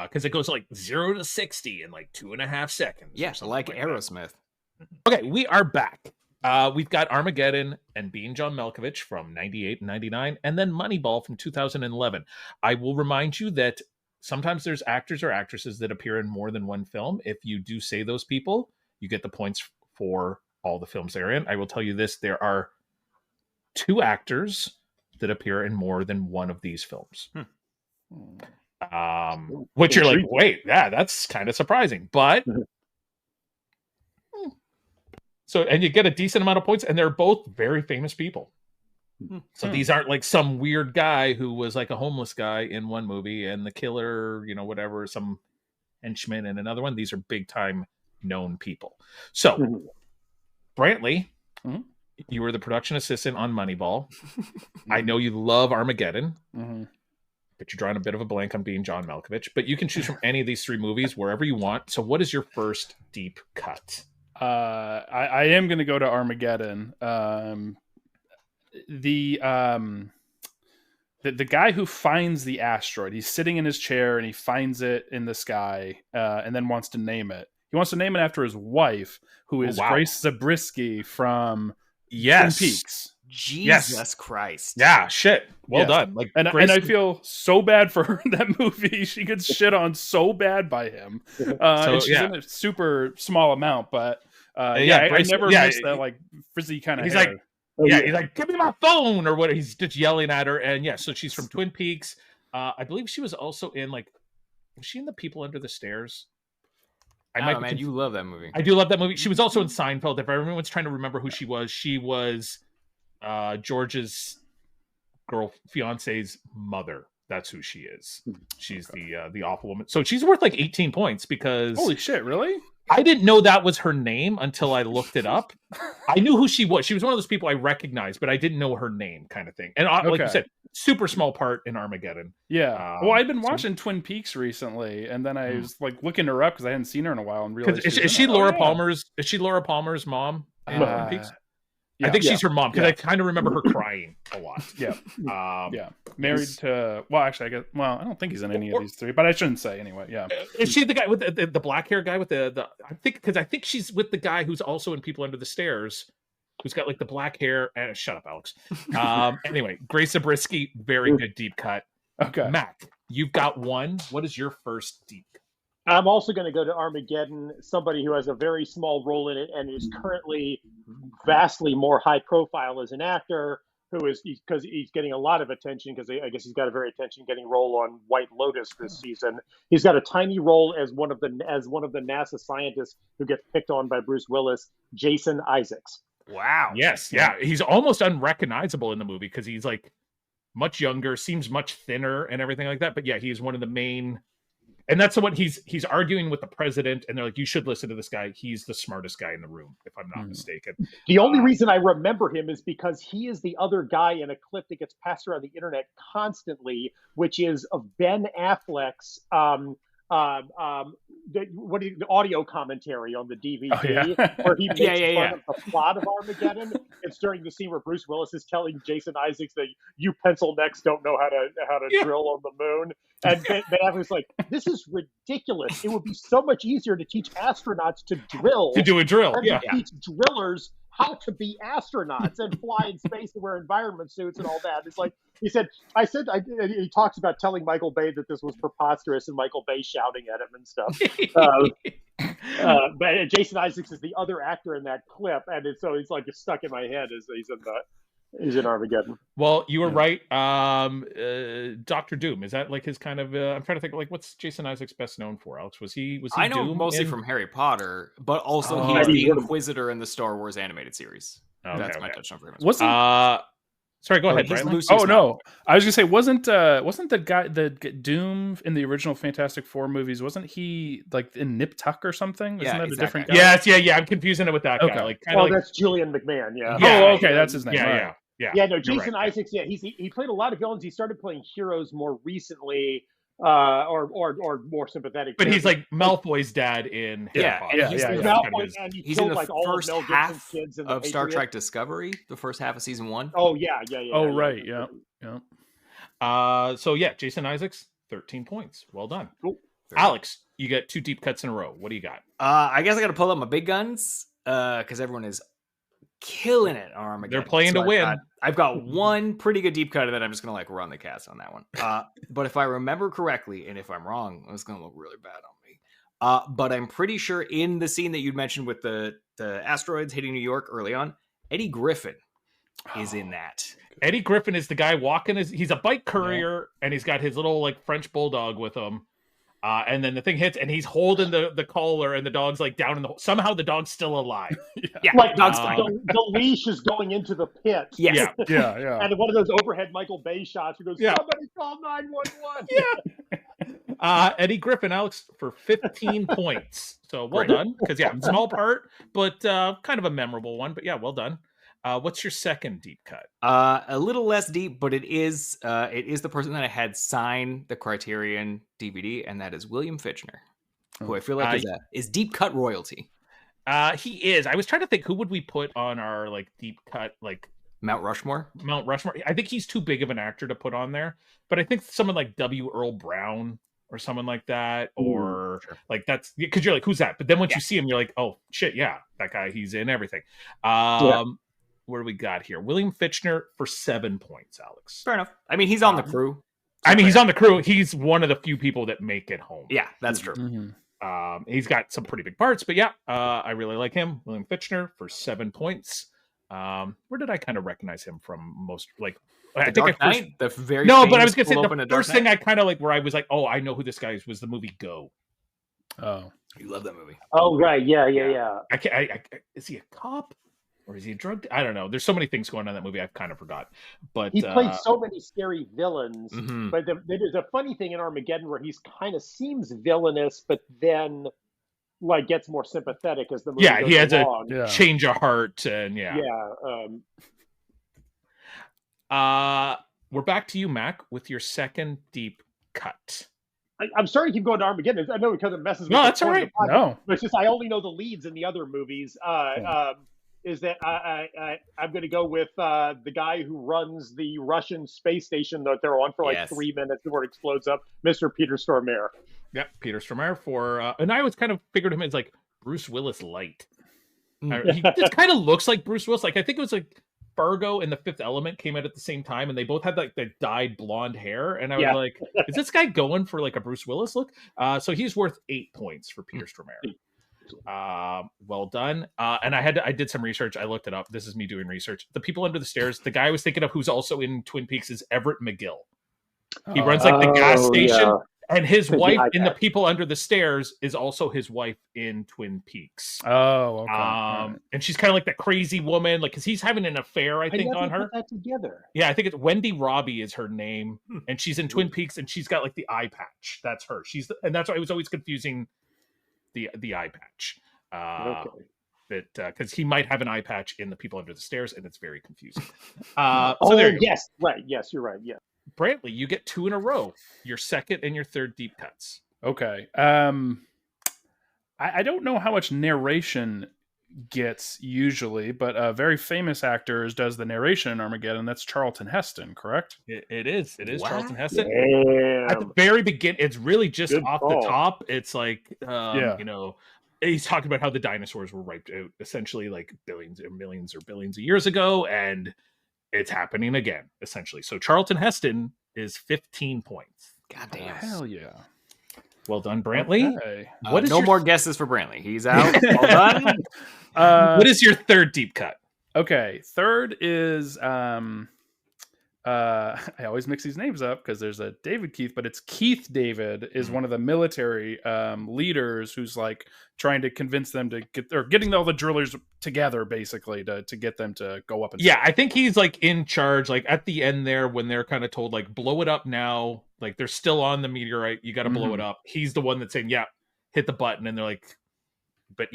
Because it goes like 0 to 60 in like 2.5 seconds. Yeah, like Aerosmith. Okay, we are back. We've got Armageddon and Being John Malkovich from 98 and 99, and then Moneyball from 2011. I will remind you that sometimes there's actors or actresses that appear in more than one film. If you do say those people, you get the points for all the films they're in. I will tell you this, there are 2 actors that appear in more than one of these films. Which you're like, wait, yeah, that's kind of surprising. But so, and you get a decent amount of points, and they're both very famous people. So these aren't like some weird guy who was like a homeless guy in one movie and the killer, whatever, some henchman in another one. These are big time known people. So Brantley, you were the production assistant on Moneyball. I know you love Armageddon, but you're drawing a bit of a blank on being John Malkovich. But you can choose from any of these 3 movies wherever you want. So what is your first deep cut? I am going to go to Armageddon. The guy who finds the asteroid, he's sitting in his chair and he finds it in the sky and then wants to name it. He wants to name it after his wife, who is Grace Zabriskie from Twin Peaks. Jesus Christ. Yeah, shit. Well done. Like, and I feel so bad for her in that movie. She gets shit on so bad by him. And she's in a super small amount, but I never missed that like frizzy kind of He's hair. Like, he's like, give me my phone or what? He's just yelling at her. And so she's from Twin Peaks. I believe she was also in was she in The People Under the Stairs? Man, you love that movie. I do love that movie. She was also in Seinfeld. If everyone's trying to remember who she was George's fiance's mother. That's who she is. She's the awful woman. So she's worth like 18 points because holy shit, really? I didn't know that was her name until I looked it up. I knew who she was. She was one of those people I recognized, but I didn't know her name, kind of thing. And like you said, super small part in Armageddon. Yeah. Well, I've been watching Twin Peaks recently, and then I was like looking her up because I hadn't seen her in a while and realized is she Laura Palmer's? Is she Laura Palmer's mom in Twin Peaks? Yeah, I think she's her mom because I kind of remember her crying a lot. Married to actually I guess I don't think he's in any of these 3, but I shouldn't say anyway. Yeah, is she the guy with the black hair guy with the I think she's with the guy who's also in People Under the Stairs, who's got like the black hair. And shut up, Alex. Anyway, Grace Zabriskie, very good deep cut. Okay, Mac, you've got one. What is your first deep cut? I'm also going to go to Armageddon, somebody who has a very small role in it and is currently vastly more high profile as an actor, because he's getting a lot of attention because I guess he's got a very attention-getting role on White Lotus this season. He's got a tiny role as one of the NASA scientists who gets picked on by Bruce Willis, Jason Isaacs. Wow. Yes, yeah. He's almost unrecognizable in the movie because he's like much younger, seems much thinner and everything like that. But yeah, he's one of the main. And that's the one he's arguing with the president, and they're like, you should listen to this guy. He's the smartest guy in the room, if I'm not mistaken. The only reason I remember him is because he is the other guy in a clip that gets passed around the internet constantly, which is of Ben Affleck's the audio commentary on the DVD, where he makes fun of the plot of Armageddon. It's during the scene where Bruce Willis is telling Jason Isaacs that you pencil necks don't know how to drill on the moon. And Ben Affleck's like, this is ridiculous. It would be so much easier to teach astronauts to drill. To do a drill, to teach drillers how to be astronauts and fly in space and wear environment suits and all that. It's like, he talks about telling Michael Bay that this was preposterous and Michael Bay shouting at him and stuff. But Jason Isaacs is the other actor in that clip. And so he's like, it's stuck in my head as he's in Armageddon. Well, you were right. Dr. Doom, is that like his kind of I'm trying to think, like, what's Jason Isaacs best known for, Alex? Was he I know Doom mostly from Harry Potter, but also he's the Inquisitor in the Star Wars animated series. That's my touchdown for him. Sorry, go ahead, Brian. No, I was gonna say, wasn't the guy the Doom in the original Fantastic Four movies? Wasn't he like in Nip Tuck or something? Isn't that a different guy? Yes, yeah. I'm confusing it with that guy. Like, that's Julian McMahon. Yeah. Okay, that's his name. Yeah. No, Jason Isaacs. Yeah, he played a lot of villains. He started playing heroes more recently, or more sympathetic. But he's like Malfoy's dad in Harry Potter. He's in the first half of Star Trek Discovery, the first half of season 1. Oh yeah. Oh right, yeah. So yeah, Jason Isaacs, 13 points. Well done. Cool. Alex, you get 2 deep cuts in a row. What do you got? I guess I got to pull up my big guns because everyone is killing it on Armageddon. They're playing to win. I've got one pretty good deep cut, and then I'm just gonna run the cast on that one. But if I remember correctly, and if I'm wrong, it's gonna look really bad on me. But I'm pretty sure in the scene that you'd mentioned with the asteroids hitting New York early on, Eddie Griffin is in that. Eddie Griffin is the guy walking he's a bike courier, and he's got his little like French bulldog with him. And then the thing hits, and he's holding the collar, and the dog's like down in the. Somehow the dog's still alive. Yeah, Like dog's fine. the leash is going into the pit. Yes. Yeah. And one of those overhead Michael Bay shots who goes, "Somebody call 911." Eddie Griffin, Alex, for 15 points. So well done. Because small part, but kind of a memorable one. But yeah, well done. What's your second deep cut? A little less deep, but it is the person that I had sign the Criterion DVD, and that is William Fichtner, who I feel like is deep cut royalty. He is. I was trying to think, who would we put on our like deep cut Mount Rushmore? Mount Rushmore. I think he's too big of an actor to put on there, but I think someone like W. Earl Brown or someone like that, or like that's because you're like, who's that? But then once you see him, you're like, oh shit, yeah, that guy. He's in everything. What do we got here? William Fichtner for 7 points, Alex. Fair enough. I mean, he's on the crew. He's on the crew. He's one of the few people that make it home. Yeah, that's true. Mm-hmm. He's got some pretty big parts, but I really like him. William Fichtner for 7 points. Where did I kind of recognize him from most? Like, I think Dark Knight, the very no, but I was gonna say open the first thing I kind of like where I was like, oh, I know who this guy is, was the movie Go. Oh, you love that movie. Oh right, yeah. Is he a cop? Or is he a drug? I don't know. There's so many things going on in that movie. I've kind of forgot. But he played so many scary villains. Mm-hmm. But there's a funny thing in Armageddon where he's kind of seems villainous, but then like gets more sympathetic as the movie goes he has along. a change of heart, and we're back to you, Mac, with your second deep cut. I'm sorry to keep going to Armageddon. I know because it messes with. No, that's all right. No, but it's just I only know the leads in the other movies. Is that I'm going to go with the guy who runs the Russian space station that they're on for like 3 minutes before it explodes up, Mr. Peter Stormare. Yep, Peter Stormare for, and I always kind of figured him as like Bruce Willis light. He just kind of looks like Bruce Willis. Like I think it was like Fargo and The Fifth Element came out at the same time, and they both had like the dyed blonde hair, and I was like, is this guy going for like a Bruce Willis look? So he's worth 8 points for Peter Stormare. Well done. And I did some research. I looked it up. This is me doing research. The People Under the Stairs, the guy I was thinking of who's also in Twin Peaks is Everett McGill. He runs like the gas station, and his wife in The People Under the Stairs is also his wife in Twin Peaks. Oh, okay. And she's kind of like that crazy woman, like because he's having an affair, I think, on her. Put that together. Yeah, I think it's Wendy Robbie is her name, and she's in Twin Peaks, and she's got like the eye patch. That's her. And that's why it was always confusing. The eye patch, because he might have an eye patch in The People Under the Stairs, and it's very confusing. There you go. Yes, right. Yes, you're right. Yeah, Brantley, you get 2 in a row. Your second and your third deep cuts. Okay. I don't know how much narration gets usually, but a very famous actor does the narration in Armageddon. That's Charlton Heston, correct? It is. Charlton Heston. Damn. At the very beginning, it's really just off the top. It's like, you know, he's talking about how the dinosaurs were wiped out essentially like billions or millions or billions of years ago, and it's happening again, essentially. So Charlton Heston is 15 points. God damn. Hell yeah. Well done, Brantley. Okay. What is no more guesses for Brantley. He's out. Well done. What is your third deep cut? Okay. Third is I always mix these names up because there's a David Keith, but it's Keith David is one of the military leaders who's like trying to convince them to getting all the drillers together basically to get them to go up. And I think he's like in charge, like at the end there when they're kind of told like blow it up now, like they're still on the meteorite, you got to blow it up. He's the one that's saying, hit the button, and they're like, but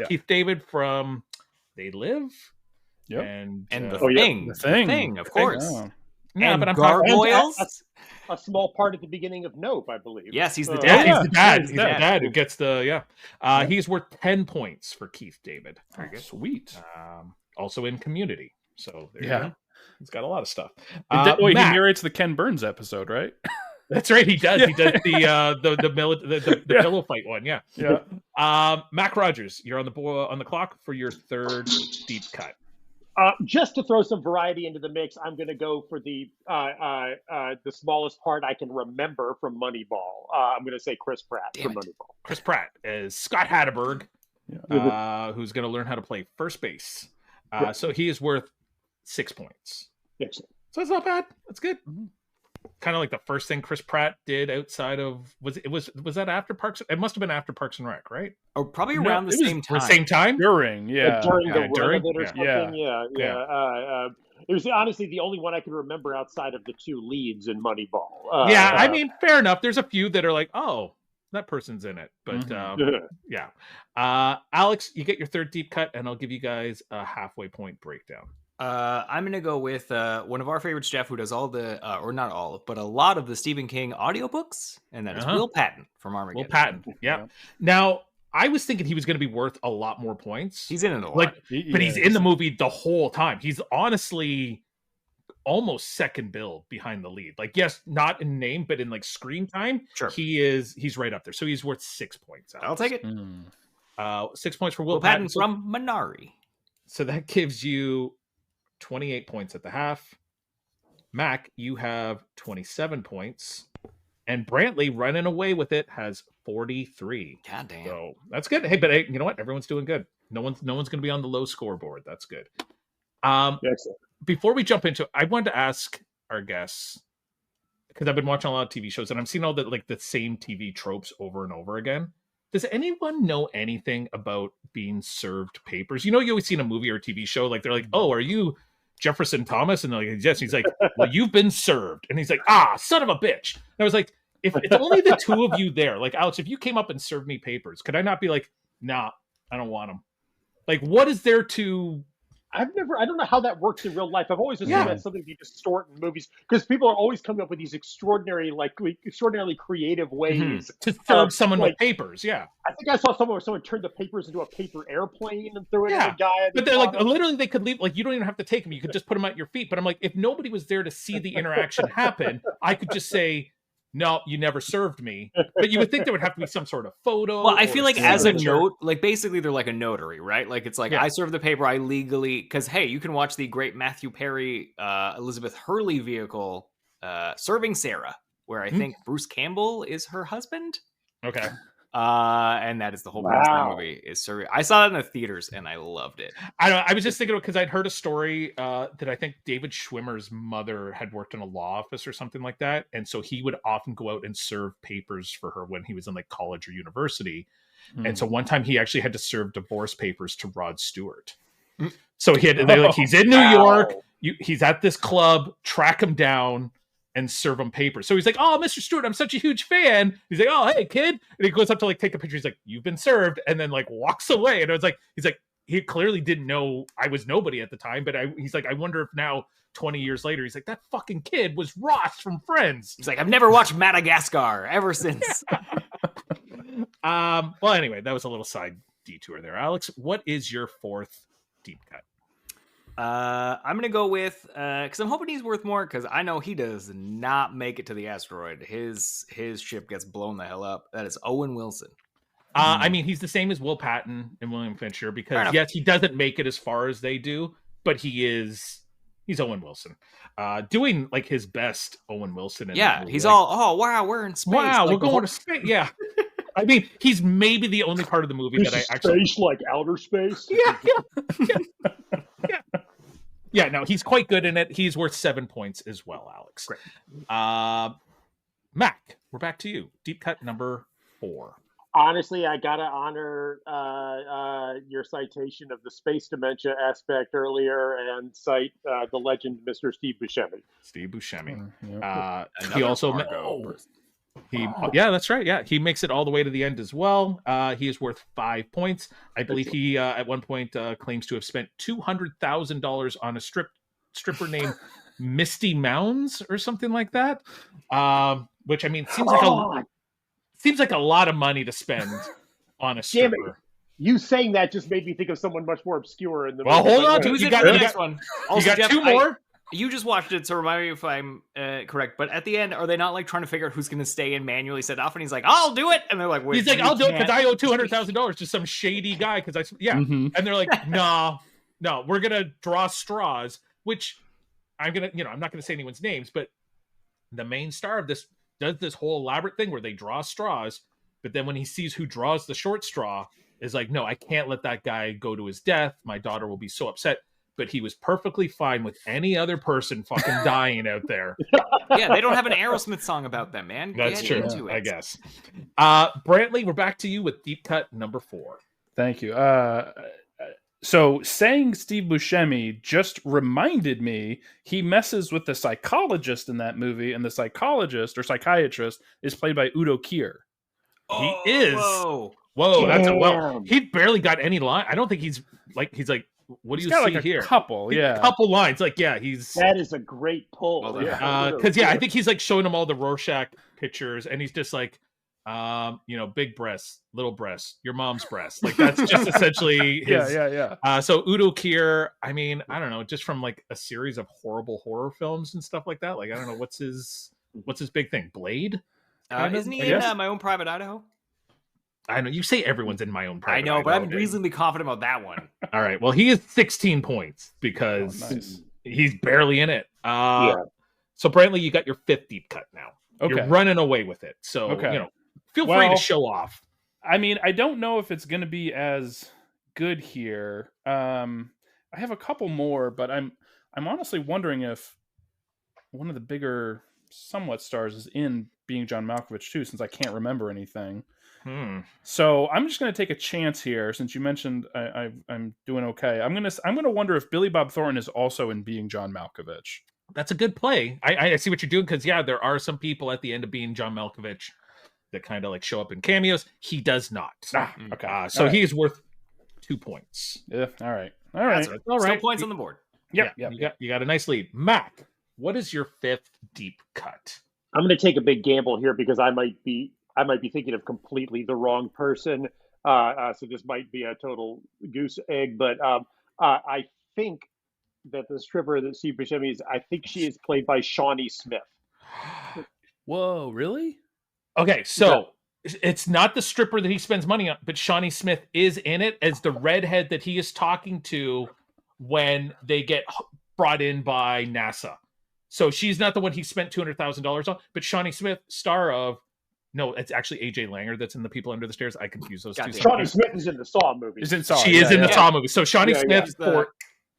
Keith David from They Live. Yep. And the thing, of course. Oh. Yeah, and but I'm gargoyles. A small part at the beginning of Nope, I believe. Yes, he's the dad. He's the dad. He's the dad who gets the He's worth 10 points for Keith David. Very good. Sweet. Also in Community. So there you go. He's got a lot of stuff. He narrates the Ken Burns episode, right? That's right. He does. He does the pillow fight one. Yeah. Mac Rogers, you're on the clock for your third deep cut. Just to throw some variety into the mix, I'm going to go for the smallest part I can remember from Moneyball. I'm going to say Chris Pratt from Moneyball. Chris Pratt is Scott Hatterberg, who's going to learn how to play first base. So he is worth 6 points. Excellent. So it's not bad. That's good. kind of like the first thing Chris Pratt did outside of was that after Parks? It must have been after Parks and Rec, right? Or probably around the same time. Same time? During, yeah. During the Yeah, run during? of it or Yeah. something. It was honestly the only one I could remember outside of the two leads in Moneyball. I mean, fair enough. There's a few that are like, oh, that person's in it. But yeah. Alex, you get your third deep cut, and I'll give you guys a halfway point breakdown. I'm going to go with one of our favorites, Jeff, who does all the, or not all, but a lot of the Stephen King audiobooks, and that is Will Patton from Armageddon. Will Patton, yeah. Now, I was thinking he was going to be worth a lot more points. He's in it a lot. But he's in the movie the whole time. He's honestly almost second bill behind the lead. Like, yes, not in name, but in like screen time, sure. He's right up there. So he's worth 6 points. I'll take it. 6 points for Will Patton from Minari. So that gives you 28 points at the half. Mac, you have 27 points. And Brantley, running away with it, has 43. God damn. So that's good. Hey, but hey, you know what? Everyone's doing good. No one's going to be on the low scoreboard. That's good. Excellent. Before we jump into it, I wanted to ask our guests, because I've been watching a lot of TV shows and I'm seeing all the same TV tropes over and over again. Does anyone know anything about being served papers? You know, you always see in a movie or a TV show, like they're like, "Oh, are you Jefferson Thomas?" And they're like, "Yes." He's like, "Well, you've been served." And he's like, "Ah, son of a bitch." And I was like, if it's only the two of you there, like Alex, if you came up and served me papers, could I not be like, "Nah, I don't want them"? Like, what is there to? I don't know how that works in real life. I've always assumed that's something you distort in movies because people are always coming up with these extraordinarily creative ways to serve someone with papers. Yeah, I think I saw someone turned the papers into a paper airplane and threw it at a guy. But they're like, literally, they could leave. Like, you don't even have to take them. You could just put them at your feet. But I'm like, if nobody was there to see the interaction happen, I could just say, "No, you never served me." But you would think there would have to be some sort of photo. Well, I feel like as a note, like basically they're like a notary, right? Like it's like I serve the paper, I legally, because hey, you can watch the great Matthew Perry, Elizabeth Hurley vehicle, Serving Sarah, where I think Bruce Campbell is her husband. Okay. And that is the whole premise of the movie is serving. I saw it in the theaters and I loved it. I was just thinking because I'd heard a story that I think David Schwimmer's mother had worked in a law office or something like that, and so he would often go out and serve papers for her when he was in like college or university. And so one time he actually had to serve divorce papers to Rod Stewart. So they're like, he's in New York, he's at this club, track him down and serve him papers. So he's like, "Oh, Mr. Stewart, I'm such a huge fan." He's like, "Oh, hey, kid." And he goes up to like take the picture. He's like, "You've been served," and then like walks away. And I was like, he's like, he clearly didn't know I was nobody at the time, but he's like, I wonder if now 20 years later, he's like, that fucking kid was Ross from Friends. He's like, I've never watched Madagascar ever since. Well, anyway, that was a little side detour there. Alex, what is your fourth deep cut? I'm gonna go with because I'm hoping he's worth more because I know he does not make it to the asteroid. His ship gets blown the hell up. That is Owen Wilson. I mean, he's the same as Will Patton and William Fincher because yes, he doesn't make it as far as they do, but he's Owen Wilson, doing like his best Owen Wilson. He's like, oh wow, we're in space. Wow, like, we're going to space. Yeah. I mean, he's maybe the only part of the movie that I actually space like outer space. Yeah, no, he's quite good in it. He's worth 7 points as well, Alex. Great. Mac, we're back to you. Deep cut number 4. Honestly, I gotta honor your citation of the space dementia aspect earlier and cite the legend, Mr. Steve Buscemi. Steve Buscemi. He also that's right. Yeah, he makes it all the way to the end as well. He is worth 5 points. I believe he at one point claims to have spent $200,000 on a stripper named Misty Mounds or something like that. Which I mean seems like a lot of money to spend on a stripper. Damn it. You saying that just made me think of someone much more obscure in the movie. Hold on. You got one. Also, you got Jeff, 2 more. You just watched it, so remind me if I'm correct. But at the end, are they not like trying to figure out who's going to stay and manually set off? And he's like, "I'll do it," and they're like, "Wait." He's like, "I'll do it because I owe $200,000 to some shady guy." Because and they're like, "No, we're gonna draw straws." Which I'm not gonna say anyone's names, but the main star of this does this whole elaborate thing where they draw straws, but then when he sees who draws the short straw, is like, "No, I can't let that guy go to his death. My daughter will be so upset." but he was perfectly fine with any other person fucking dying out there. Yeah, they don't have an Aerosmith song about them, man. That's Get true, into it. I guess. Brantley, we're back to you with deep cut number 4. Thank you. So saying Steve Buscemi just reminded me he messes with the psychologist in that movie, and the psychologist or psychiatrist is played by Udo Kier. He is. Whoa. That's Damn. he barely got any line. I don't think he's like, what do you got see like here? a couple, yeah. Couple lines. Like, yeah, he's That is a great pull. Well done. Yeah. because I think he's like showing him all the Rorschach pictures, and he's just like, big breasts, little breasts, your mom's breasts. Like that's just essentially his. Yeah. So Udo Kier, I mean, I don't know, just from like a series of horrible horror films and stuff like that. Like I don't know what's his big thing. Blade. Isn't he in My Own Private Idaho? I know you say everyone's in My Own Private. I know, but Idaho, I'm reasonably confident about that one. All right. Well, he is 16 points because nice. he's barely in it. Yeah. So Brantley, you got your 5th deep cut now. Okay. You're running away with it. So Okay. Feel free to show off. I mean, I don't know if it's going to be as good here. I have a couple more, but I'm honestly wondering if one of the bigger somewhat stars is in Being John Malkovich too, since I can't remember anything. So I'm just going to take a chance here, since you mentioned I'm doing okay. I'm gonna wonder if Billy Bob Thornton is also in Being John Malkovich. That's a good play. I see what you're doing, because there are some people at the end of Being John Malkovich that kind of like show up in cameos. He does not. Okay. So he is worth 2 points. Yeah. All right. Still points on the board. Yep. You got a nice lead. Mac, what is your 5th deep cut? I'm going to take a big gamble here because I might be thinking of completely the wrong person. So this might be a total goose egg, but I think that the stripper that Steve Buscemi is, I think she is played by Shawnee Smith. Whoa, really? Okay, so it's not the stripper that he spends money on, but Shawnee Smith is in it as the redhead that he is talking to when they get brought in by NASA. So she's not the one he spent $200,000 on, but Shawnee Smith, star of, no, it's actually AJ Langer that's in The People Under the Stairs. I confuse those two. Shawnee Smith is in the Saw movie. Is in Saw. She is in the Saw movie. So Shawnee Smith for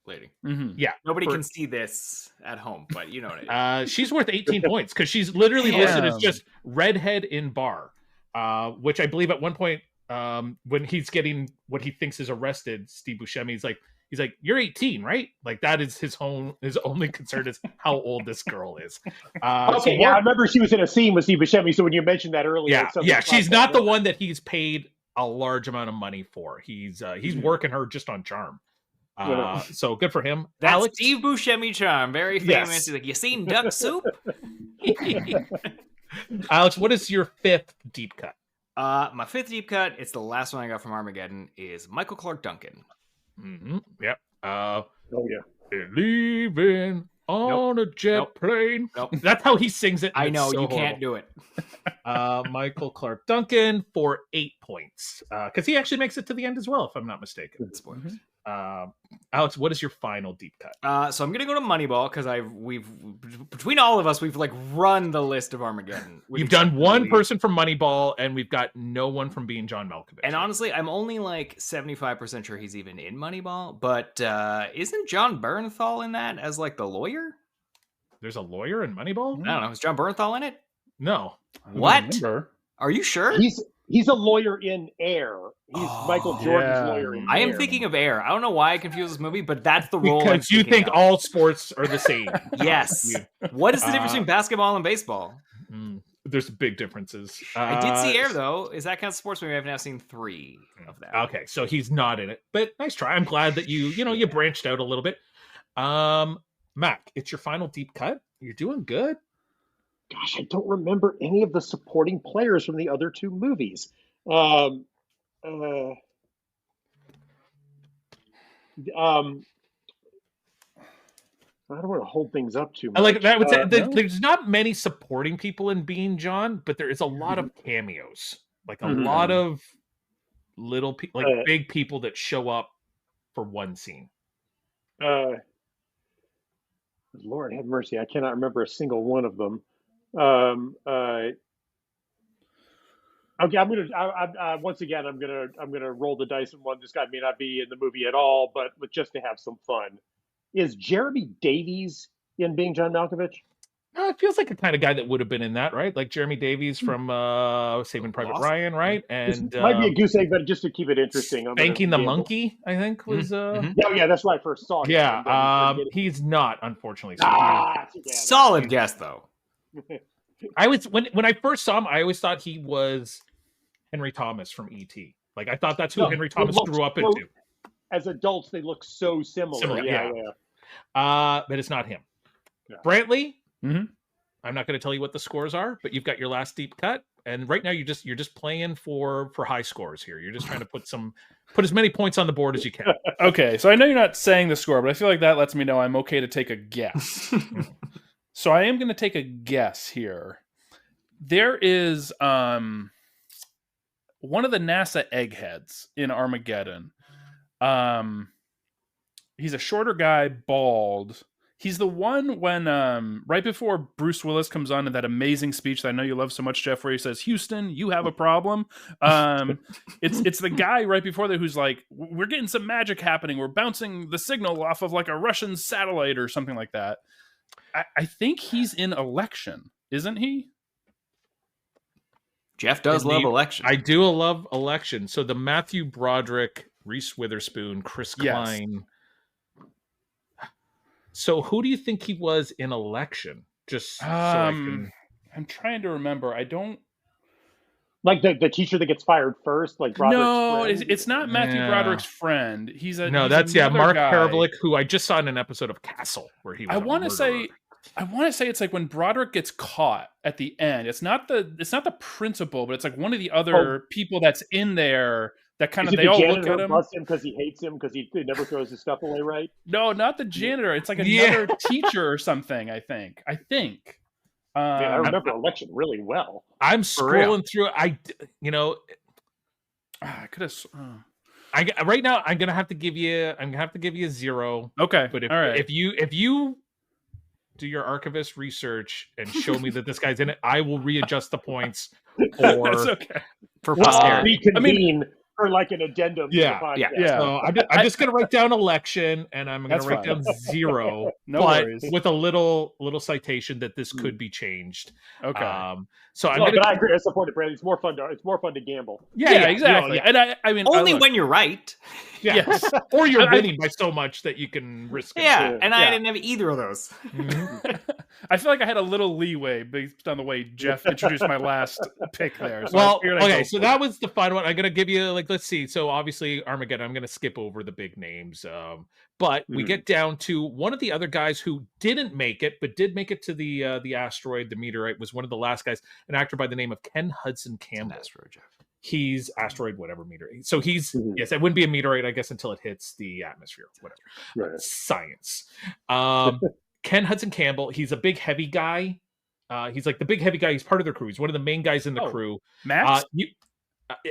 lady. Mm-hmm. Yeah. Nobody can see this at home, but you know what I mean. She's worth 18 points because she's literally listed as just redhead in bar, which I believe at one point when he's getting what he thinks is arrested, Steve Buscemi he's like, you're 18, right? Like that is his only concern is how old this girl is. Okay, I remember she was in a scene with Steve Buscemi. So when you mentioned that earlier, she's not the one that he's paid a large amount of money for. He's working her just on charm. So good for him. That's Alex? Steve Buscemi charm, very famous. Yes. He's like, you seen Duck Soup? Alex, what is your 5th deep cut? My 5th deep cut, it's the last one I got from Armageddon, is Michael Clark Duncan. Mm-hmm. Yep. Oh yeah. Leaving on a jet plane. Nope. That's how he sings it. I know, you can't do it. Michael Clark Duncan for 8 points. Because he actually makes it to the end as well, if I'm not mistaken. Spoilers. Alex, what is your final deep cut? So I'm gonna go to Moneyball because we've between all of us we've like run the list of Armageddon. You've done one person from Moneyball, and we've got no one from Being John Malkovich. And honestly, I'm only like 75% sure he's even in Moneyball. But isn't John Bernthal in that as like the lawyer? There's a lawyer in Moneyball? I don't know. Is John Bernthal in it? No. What? Are you sure? He's a lawyer in Air. He's Michael Jordan's lawyer in Air. I am thinking of Air. I don't know why I confuse this movie, but that's the role. Because you think all sports are the same. Yes. What is the difference between basketball and baseball? There's big differences. I did see Air, though. Is that kind of sports movie? I've now seen 3 of that. Okay, so he's not in it. But nice try. I'm glad that you branched out a little bit. Mac, it's your final deep cut. You're doing good. Gosh, I don't remember any of the supporting players from the other 2 movies. I don't want to hold things up too much. I like that. Would say there's not many supporting people in Being John, but there is a lot of cameos. Like a lot of little people, like big people that show up for one scene. Lord have mercy, I cannot remember a single one of them. Okay, I'm gonna once again I'm gonna roll the dice, and one this guy may not be in the movie at all, but just to have some fun. Is Jeremy Davies in Being John Malkovich? It feels like a kind of guy that would have been in that, right? Like Jeremy Davies from Saving Private Lost. Ryan, right? This And might be a goose egg, but just to keep it interesting, Spanking the Monkey, I think was. Yeah, that's why I first saw him. Yeah, he's not, unfortunately. So Solid guess though. I was when I first saw him, I always thought he was Henry Thomas from E.T. Like I thought that's who Henry Thomas grew up into. As adults, they look so similar. Yeah. But it's not him. Yeah. Brantley. I'm not going to tell you what the scores are, but you've got your last deep cut, and right now you're just playing for high scores here. You're just trying to put as many points on the board as you can. Okay, so I know you're not saying the score, but I feel like that lets me know I'm okay to take a guess. So I am going to take a guess here. There is one of the NASA eggheads in Armageddon. He's a shorter guy, bald. He's the one when right before Bruce Willis comes on in that amazing speech that I know you love so much, Jeff, where he says, "Houston, you have a problem." It's the guy right before that who's like, "We're getting some magic happening. We're bouncing the signal off of like a Russian satellite or something like that." I think he's in Election, isn't he? Jeff does love Election. I do love Election. So the Matthew Broderick, Reese Witherspoon, Chris Klein. So who do you think he was in Election? Just so I can... I'm trying to remember. I don't like the teacher that gets fired first. Like Broderick's it's not Matthew Broderick's friend. He's Mark Parabolic, who I just saw in an episode of Castle where he was. I want to say it's like when Broderick gets caught at the end. It's not the principal, but it's like one of the other people that's in there. That kind of they all look at him because he hates him because he never throws his stuff away, right? No, not the janitor. It's like another teacher or something. I think. I remember Election really well. I'm scrolling through. I could have. Right now, I'm gonna have to give you a 0. Okay, but if you do your Archivist research and show me that this guy's in it, I will readjust the points. That's okay. For posterity. Reconvene for like an addendum. Yeah. So I'm just gonna write down Election, and I'm gonna write down 0. No worries. With a little citation that this could be changed. Okay. But I agree. I support it, Brandon. It's more fun to gamble. Yeah, exactly. And I mean, only when you're right. Yeah. Yes. Or you're winning by so much that you can risk it. Yeah, and I didn't have either of those. Mm-hmm. I feel like I had a little leeway based on the way Jeff introduced my last pick there. So so that was the fun one. I'm gonna give you let's see. So obviously Armageddon. I'm gonna skip over the big names, but we get down to one of the other guys who didn't make it, but did make it to the asteroid, the meteorite. Was one of the last guys, an actor by the name of Ken Hudson Campbell. Asteroid, Jeff. He's asteroid, whatever meteorite. So he's yes, it wouldn't be a meteorite, I guess, until it hits the atmosphere, whatever. Right. Science. Ken Hudson Campbell. He's a big, heavy guy. He's like the big, heavy guy. He's part of their crew. He's one of the main guys in the crew. Max.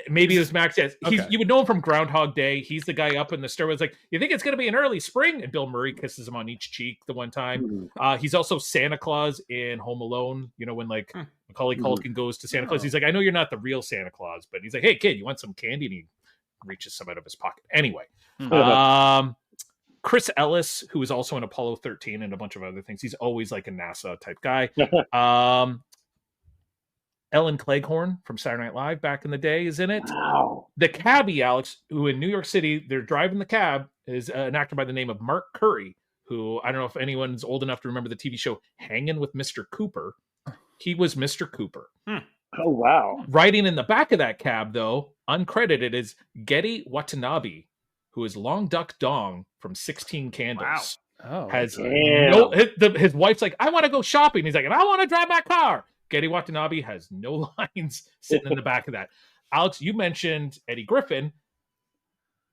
Maybe it was Max. Yes, you would know him from Groundhog Day. He's the guy up in the stairway. It's like, you think it's going to be an early spring? And Bill Murray kisses him on each cheek the one time. He's also Santa Claus in Home Alone. You know, when like Macaulay Culkin goes to Santa Claus, he's like, I know you're not the real Santa Claus, but he's like, hey kid, you want some candy? And he reaches some out of his pocket. Anyway, Chris Ellis, who is also in Apollo 13 and a bunch of other things. He's always like a NASA type guy. Ellen Cleghorn from Saturday Night Live back in the day is in it. Wow. The cabbie, Alex, who in New York City, they're driving the cab, is an actor by the name of Mark Curry, who I don't know if anyone's old enough to remember the TV show Hangin' with Mr. Cooper. He was Mr. Cooper. Oh, wow. Riding in the back of that cab, though, uncredited, is Getty Watanabe, who is Long Duck Dong from 16 Candles. Wow. His wife's like, I want to go shopping. He's like, and I want to drive my car. Getty Watanabe has no lines sitting in the back of that. Alex, you mentioned Eddie Griffin.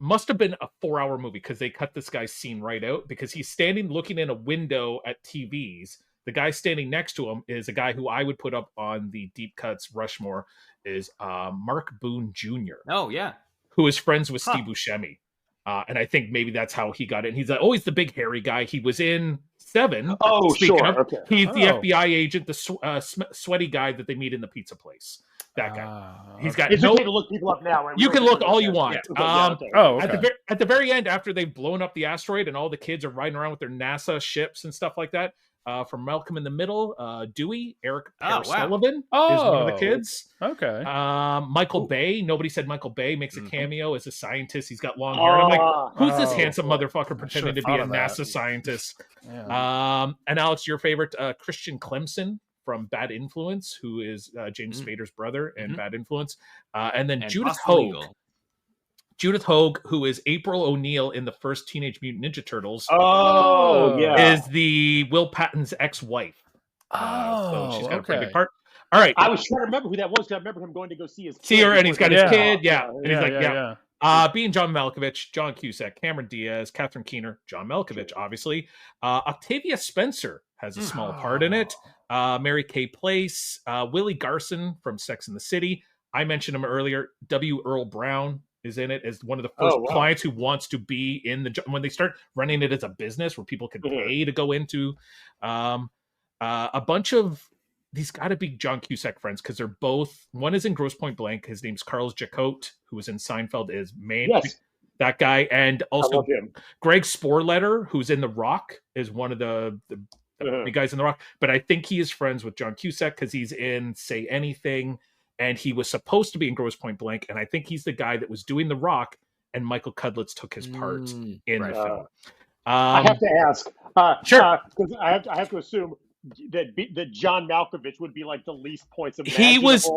Must have been a 4-hour movie because they cut this guy's scene right out because he's standing looking in a window at TVs. The guy standing next to him is a guy who I would put up on the Deep Cuts Rushmore is Mark Boone Jr. Oh, yeah. Who is friends with Steve Buscemi. And I think maybe that's how he got it. And he's always the big hairy guy. He was in Seven. Oh, sure. Okay. He's the FBI agent, the sweaty guy that they meet in the pizza place. That guy. He's got It's no. okay to look people up now. Right? You can look all you want. Okay. Oh, at the very end, after they've blown up the asteroid and all the kids are riding around with their NASA ships and stuff like that. From Malcolm in the Middle, Dewey, Eric Sullivan is one of the kids. Okay. Michael Bay. Nobody said Michael Bay makes a cameo as a scientist. He's got long hair. I'm like, who's this handsome motherfucker pretending to be a NASA scientist? Yeah. And Alex, your favorite, Christian Clemson from Bad Influence, who is James Spader's brother in Bad Influence, and then Judith Hoag. Judith Hoag, who is April O'Neil in the first Teenage Mutant Ninja Turtles. Oh, yeah. Is the Will Patton's ex-wife. So she's got a pretty big part. All right. I was trying to remember who that was because I remember him going to go see his kid. See her, and he's got his kid. Yeah. And he's like, being John Malkovich, John Cusack, Cameron Diaz, Catherine Keener, John Malkovich, obviously. Octavia Spencer has a small part in it. Mary Kay Place, Willie Garson from Sex and the City. I mentioned him earlier. W. Earl Brown is in it as one of the first clients who wants to be in the when they start running it as a business where people can pay to go into. A bunch of these got to be John Cusack friends because they're both. One is in Grosse Pointe Blank. His name's Carl Jacote, who was in Seinfeld. Is main that guy, and also Greg Sporletter, who's in The Rock, is one of the guys in The Rock. But I think he is friends with John Cusack because he's in Say Anything. And he was supposed to be in Grosse Pointe Blank, and I think he's the guy that was doing The Rock, and Michael Cudlitz took his part in the film. I have to ask, sure, because I have to assume that John Malkovich would be like the least points of. He was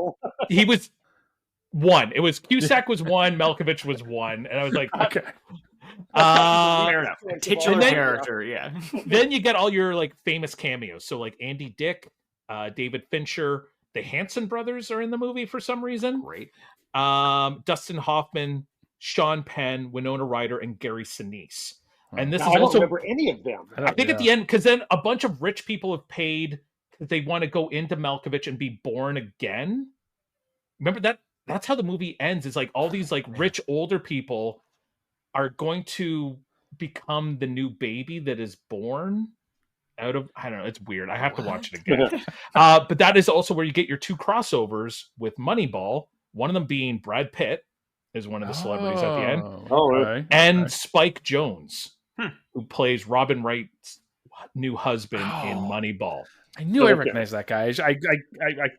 one. It was Cusack was one, Malkovich was one, and I was like, okay. Fair enough. Titular character, yeah. Then you get all your like famous cameos. So like Andy Dick, David Fincher. The Hanson brothers are in the movie for some reason. Great. Dustin Hoffman, Sean Penn, Winona Ryder, and Gary Sinise. And this is I don't also remember any of them. I think at the end, because then a bunch of rich people have paid because they want to go into Malkovich and be born again. Remember that? That's how the movie ends. Is like all these like rich older people are going to become the new baby that is born. Out of, I don't know, it's weird. I have to watch it again. But that is also where you get your two crossovers with Moneyball. One of them being Brad Pitt is one of the celebrities at the end. And Spike Jonze, who plays Robin Wright's new husband in Moneyball. I knew I recognized that guy. I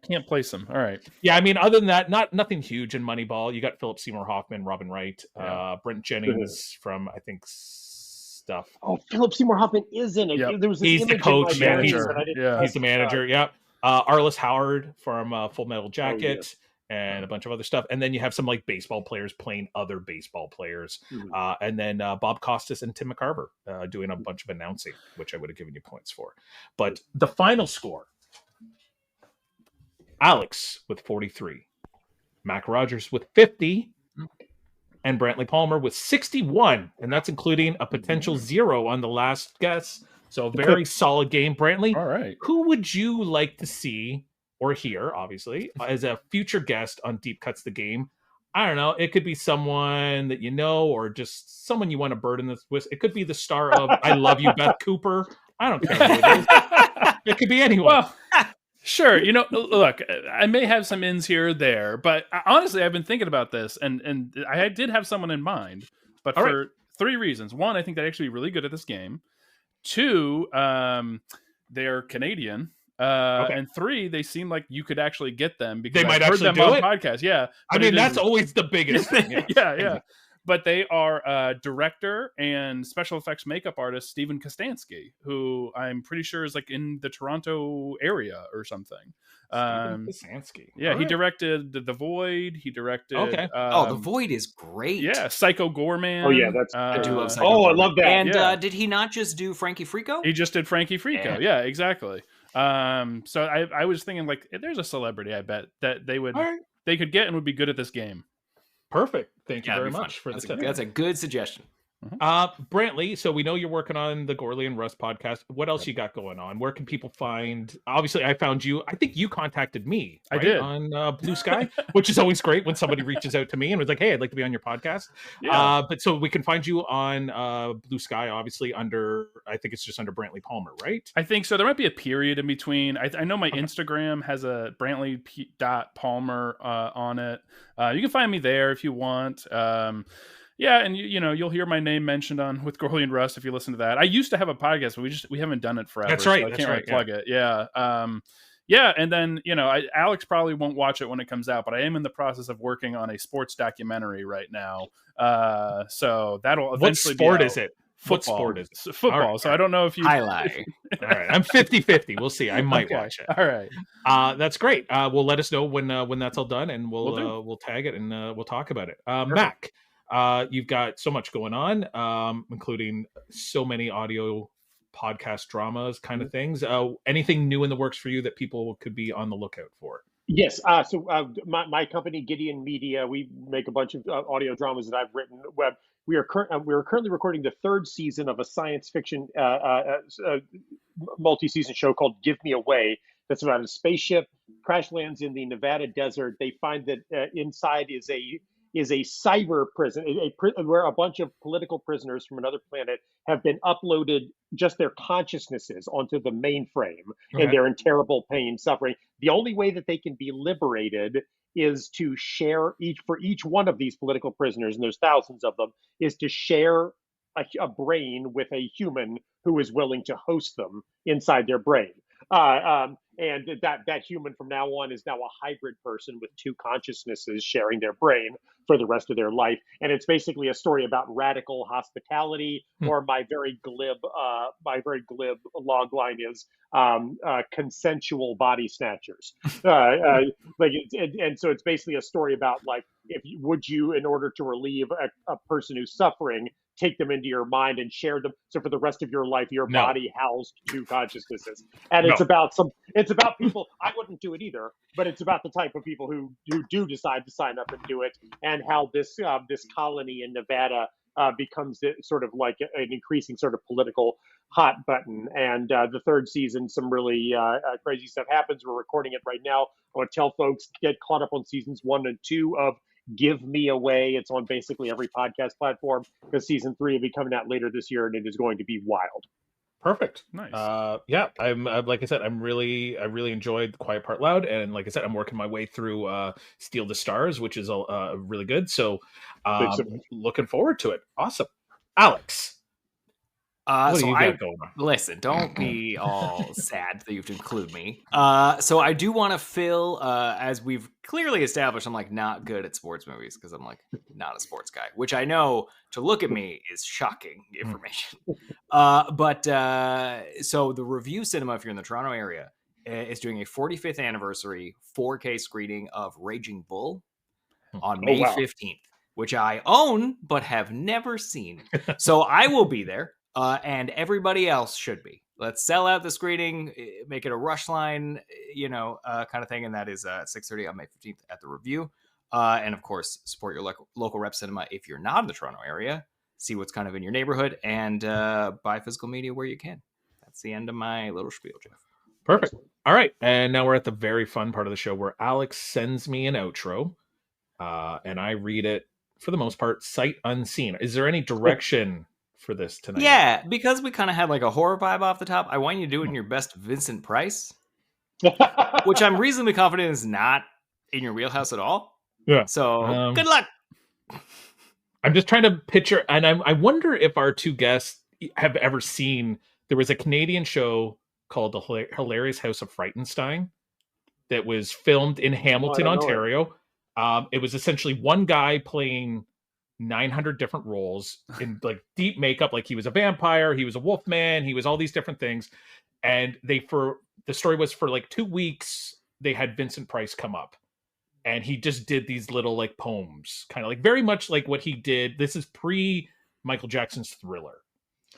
can't place him. All right. Yeah, I mean, other than that, nothing huge in Moneyball. You got Philip Seymour Hoffman, Robin Wright, Brent Jennings from, I think, stuff. Oh, Philip Seymour Hoffman is in it. Yep. There was he's the coach, manager. He's the manager. Yeah. Arliss Howard from Full Metal Jacket and a bunch of other stuff. And then you have some like baseball players playing other baseball players. And then Bob Costas and Tim McCarver doing a bunch of announcing, which I would have given you points for. But the final score, Alex with 43, Mac Rogers with 50, and Brantley Palmer with 61, and that's including a potential 0 on the last guess. So a very solid game, Brantley. All right. Who would you like to see or hear, obviously, as a future guest on Deep Cuts the Game? I don't know. It could be someone that you know or just someone you want to burden this with. It could be the star of I Love You, Beth Cooper. I don't care who it is. It could be anyone. Well, sure. You know, look, I may have some ins here or there, but honestly, I've been thinking about this, and I did have someone in mind, but for 3 reasons. 1, I think they'd actually be really good at this game. 2, they're Canadian. And 3, they seem like you could actually get them because they might I've heard actually them do on it. Podcasts. Yeah. I mean, that's always the biggest thing. Yeah. But they are director and special effects makeup artist Steven Kostanski, who I'm pretty sure is like in the Toronto area or something. Kostanski. Yeah, he directed The Void. He directed. The Void is great. Yeah, Psycho Goreman. Oh yeah, that's. I do love Psycho I love that. And did he not just do Frankie Frico? He just did Frankie Frico. Yeah, exactly. So I was thinking like, there's a celebrity I bet that they could get and would be good at this game. Perfect. Thank you very much for the tip. That's a good suggestion. Brantley, so we know you're working on the Gourley and Rust podcast. What else you got going on? Where can people find? Obviously, I found you. I think you contacted me. I right, did on Blue Sky, which is always great when somebody reaches out to me and was like, "Hey, I'd like to be on your podcast." Yeah. But so we can find you on Blue Sky, obviously under. I think it's just under Brantley Palmer, right? I think so. There might be a period in between. I know my Instagram has a Brantley.Palmer on it. You can find me there if you want. Yeah, and you know you'll hear my name mentioned on with Gourley and Rust if you listen to that. I used to have a podcast, but we haven't done it forever. That's right. So I can't really plug it. Yeah. Yeah, and then Alex probably won't watch it when it comes out, but I am in the process of working on a sports documentary right now. So that'll eventually. What sport be out. is it? Football. What sport is it? Football. Right, so I don't know if you highlight. All right, I'm 50-50. We'll see. I might watch it. All right. That's great. We'll let us know when that's all done, and we'll tag it and we'll talk about it. Mac, you've got so much going on, including so many audio podcast dramas kind of things. Anything new in the works for you that people could be on the lookout for? Yes. So my company, Gideon Media, we make a bunch of audio dramas that I've written. We are currently recording the third season of a science fiction multi-season show called Give Me Away. That's about a spaceship crash lands in the Nevada desert. They find that inside is a cyber prison, where a bunch of political prisoners from another planet have been uploaded, just their consciousnesses, onto the mainframe, and they're in terrible pain, suffering. The only way that they can be liberated is to share for each one of these political prisoners, and there's thousands of them, is to share a brain with a human who is willing to host them inside their brain. And that human from now on is now a hybrid person with two consciousnesses sharing their brain for the rest of their life. And it's basically a story about radical hospitality, or my very glib log line is consensual body snatchers. And so it's basically a story about, like, would you, in order to relieve a person who's suffering, take them into your mind and share them, so for the rest of your life your body housed two consciousnesses. And it's about people. I wouldn't do it either, but it's about the type of people who do decide to sign up and do it, and how this colony in Nevada becomes sort of like an increasing sort of political hot button. And the third season, some really crazy stuff happens. We're recording it right now. I want to tell folks, get caught up on seasons 1 and 2 of Give Me Away. It's on basically every podcast platform, because season 3 will be coming out later this year, and it is going to be wild. Perfect. Nice. Yeah, I'm like I said, I really enjoyed The Quiet Part Loud, and like I said, I'm working my way through Steal the Stars, which is really good. So looking forward to it. Awesome. Alex, what do you got going on? Listen, don't be all sad that you have to include me. So I do want to fill, as we've clearly established, I'm like not good at sports movies, because I'm like not a sports guy, which I know to look at me is shocking information. But so the Review Cinema, if you're in the Toronto area, is doing a 45th anniversary 4K screening of Raging Bull on May 15th, which I own but have never seen. So I will be there. And everybody else should be. Let's sell out the screening, make it a rush line, kind of thing. And that is 6:30 on May 15th at the Review. And of course, support your local rep cinema if you're not in the Toronto area. See what's kind of in your neighborhood, and buy physical media where you can. That's the end of my little spiel, Jeff. Perfect. All right. And now we're at the very fun part of the show where Alex sends me an outro, and I read it, for the most part, sight unseen. Is there any direction for this tonight? Yeah, because we kind of had like a horror vibe off the top, I want you to do it in your best Vincent Price, which I'm reasonably confident is not in your wheelhouse at all. Yeah. So good luck. I'm just trying to picture, and I wonder if our two guests have ever seen, there was a Canadian show called The Hilarious House of Frightenstein that was filmed in Hamilton, Ontario. It was essentially one guy playing 900 different roles in like deep makeup, like he was a vampire, he was a wolf man, he was all these different things. And the story was for like 2 weeks, they had Vincent Price come up, and he just did these little like poems, kind of like very much like what he did. This is pre Michael Jackson's Thriller.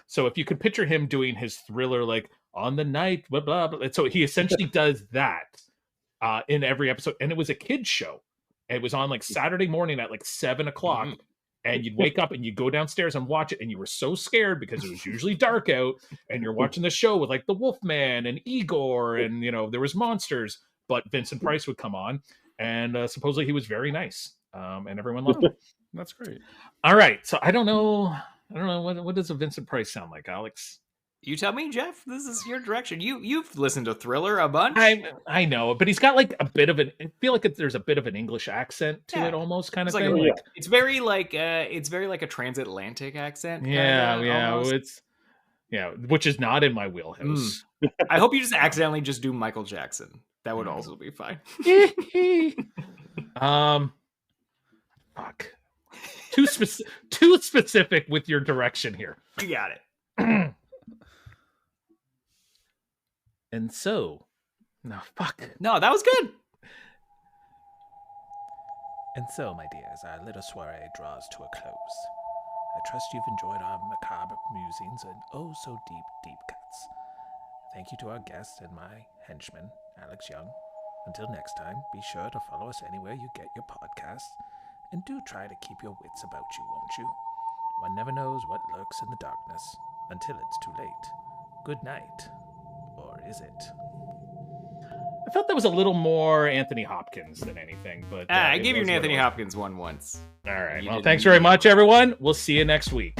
So if you could picture him doing his Thriller, like on the night, blah, blah, blah. So he essentially does that in every episode. And it was a kid's show. It was on like Saturday morning at like 7 o'clock. and you'd wake up and you go downstairs and watch it, and you were so scared because it was usually dark out, and you're watching the show with like the Wolfman and Igor, and there was monsters, but Vincent Price would come on, and supposedly he was very nice, and everyone loved him. That's great. All right, so I don't know what does a Vincent Price sound like, Alex? You tell me, Jeff. This is your direction. You've listened to Thriller a bunch. I know, but he's got like a bit of an. I feel like there's a bit of an English accent to it, almost kind of thing. It's very like a transatlantic accent. It's which is not in my wheelhouse. I hope you just accidentally just do Michael Jackson. That would also be fine. Fuck. Too specific with your direction here. You got it. And so, no, that was good. And so, my dears, our little soiree draws to a close. I trust you've enjoyed our macabre musings and oh so deep cuts. Thank you to our guests and my henchman, Alex Young. Until next time, be sure to follow us anywhere you get your podcasts, and do try to keep your wits about you, won't you? One never knows what lurks in the darkness until it's too late. Good night. Or is it? I felt that was a little more Anthony Hopkins than anything, but I gave you an Anthony Hopkins one once. All right. Well, thanks very much, everyone. We'll see you next week.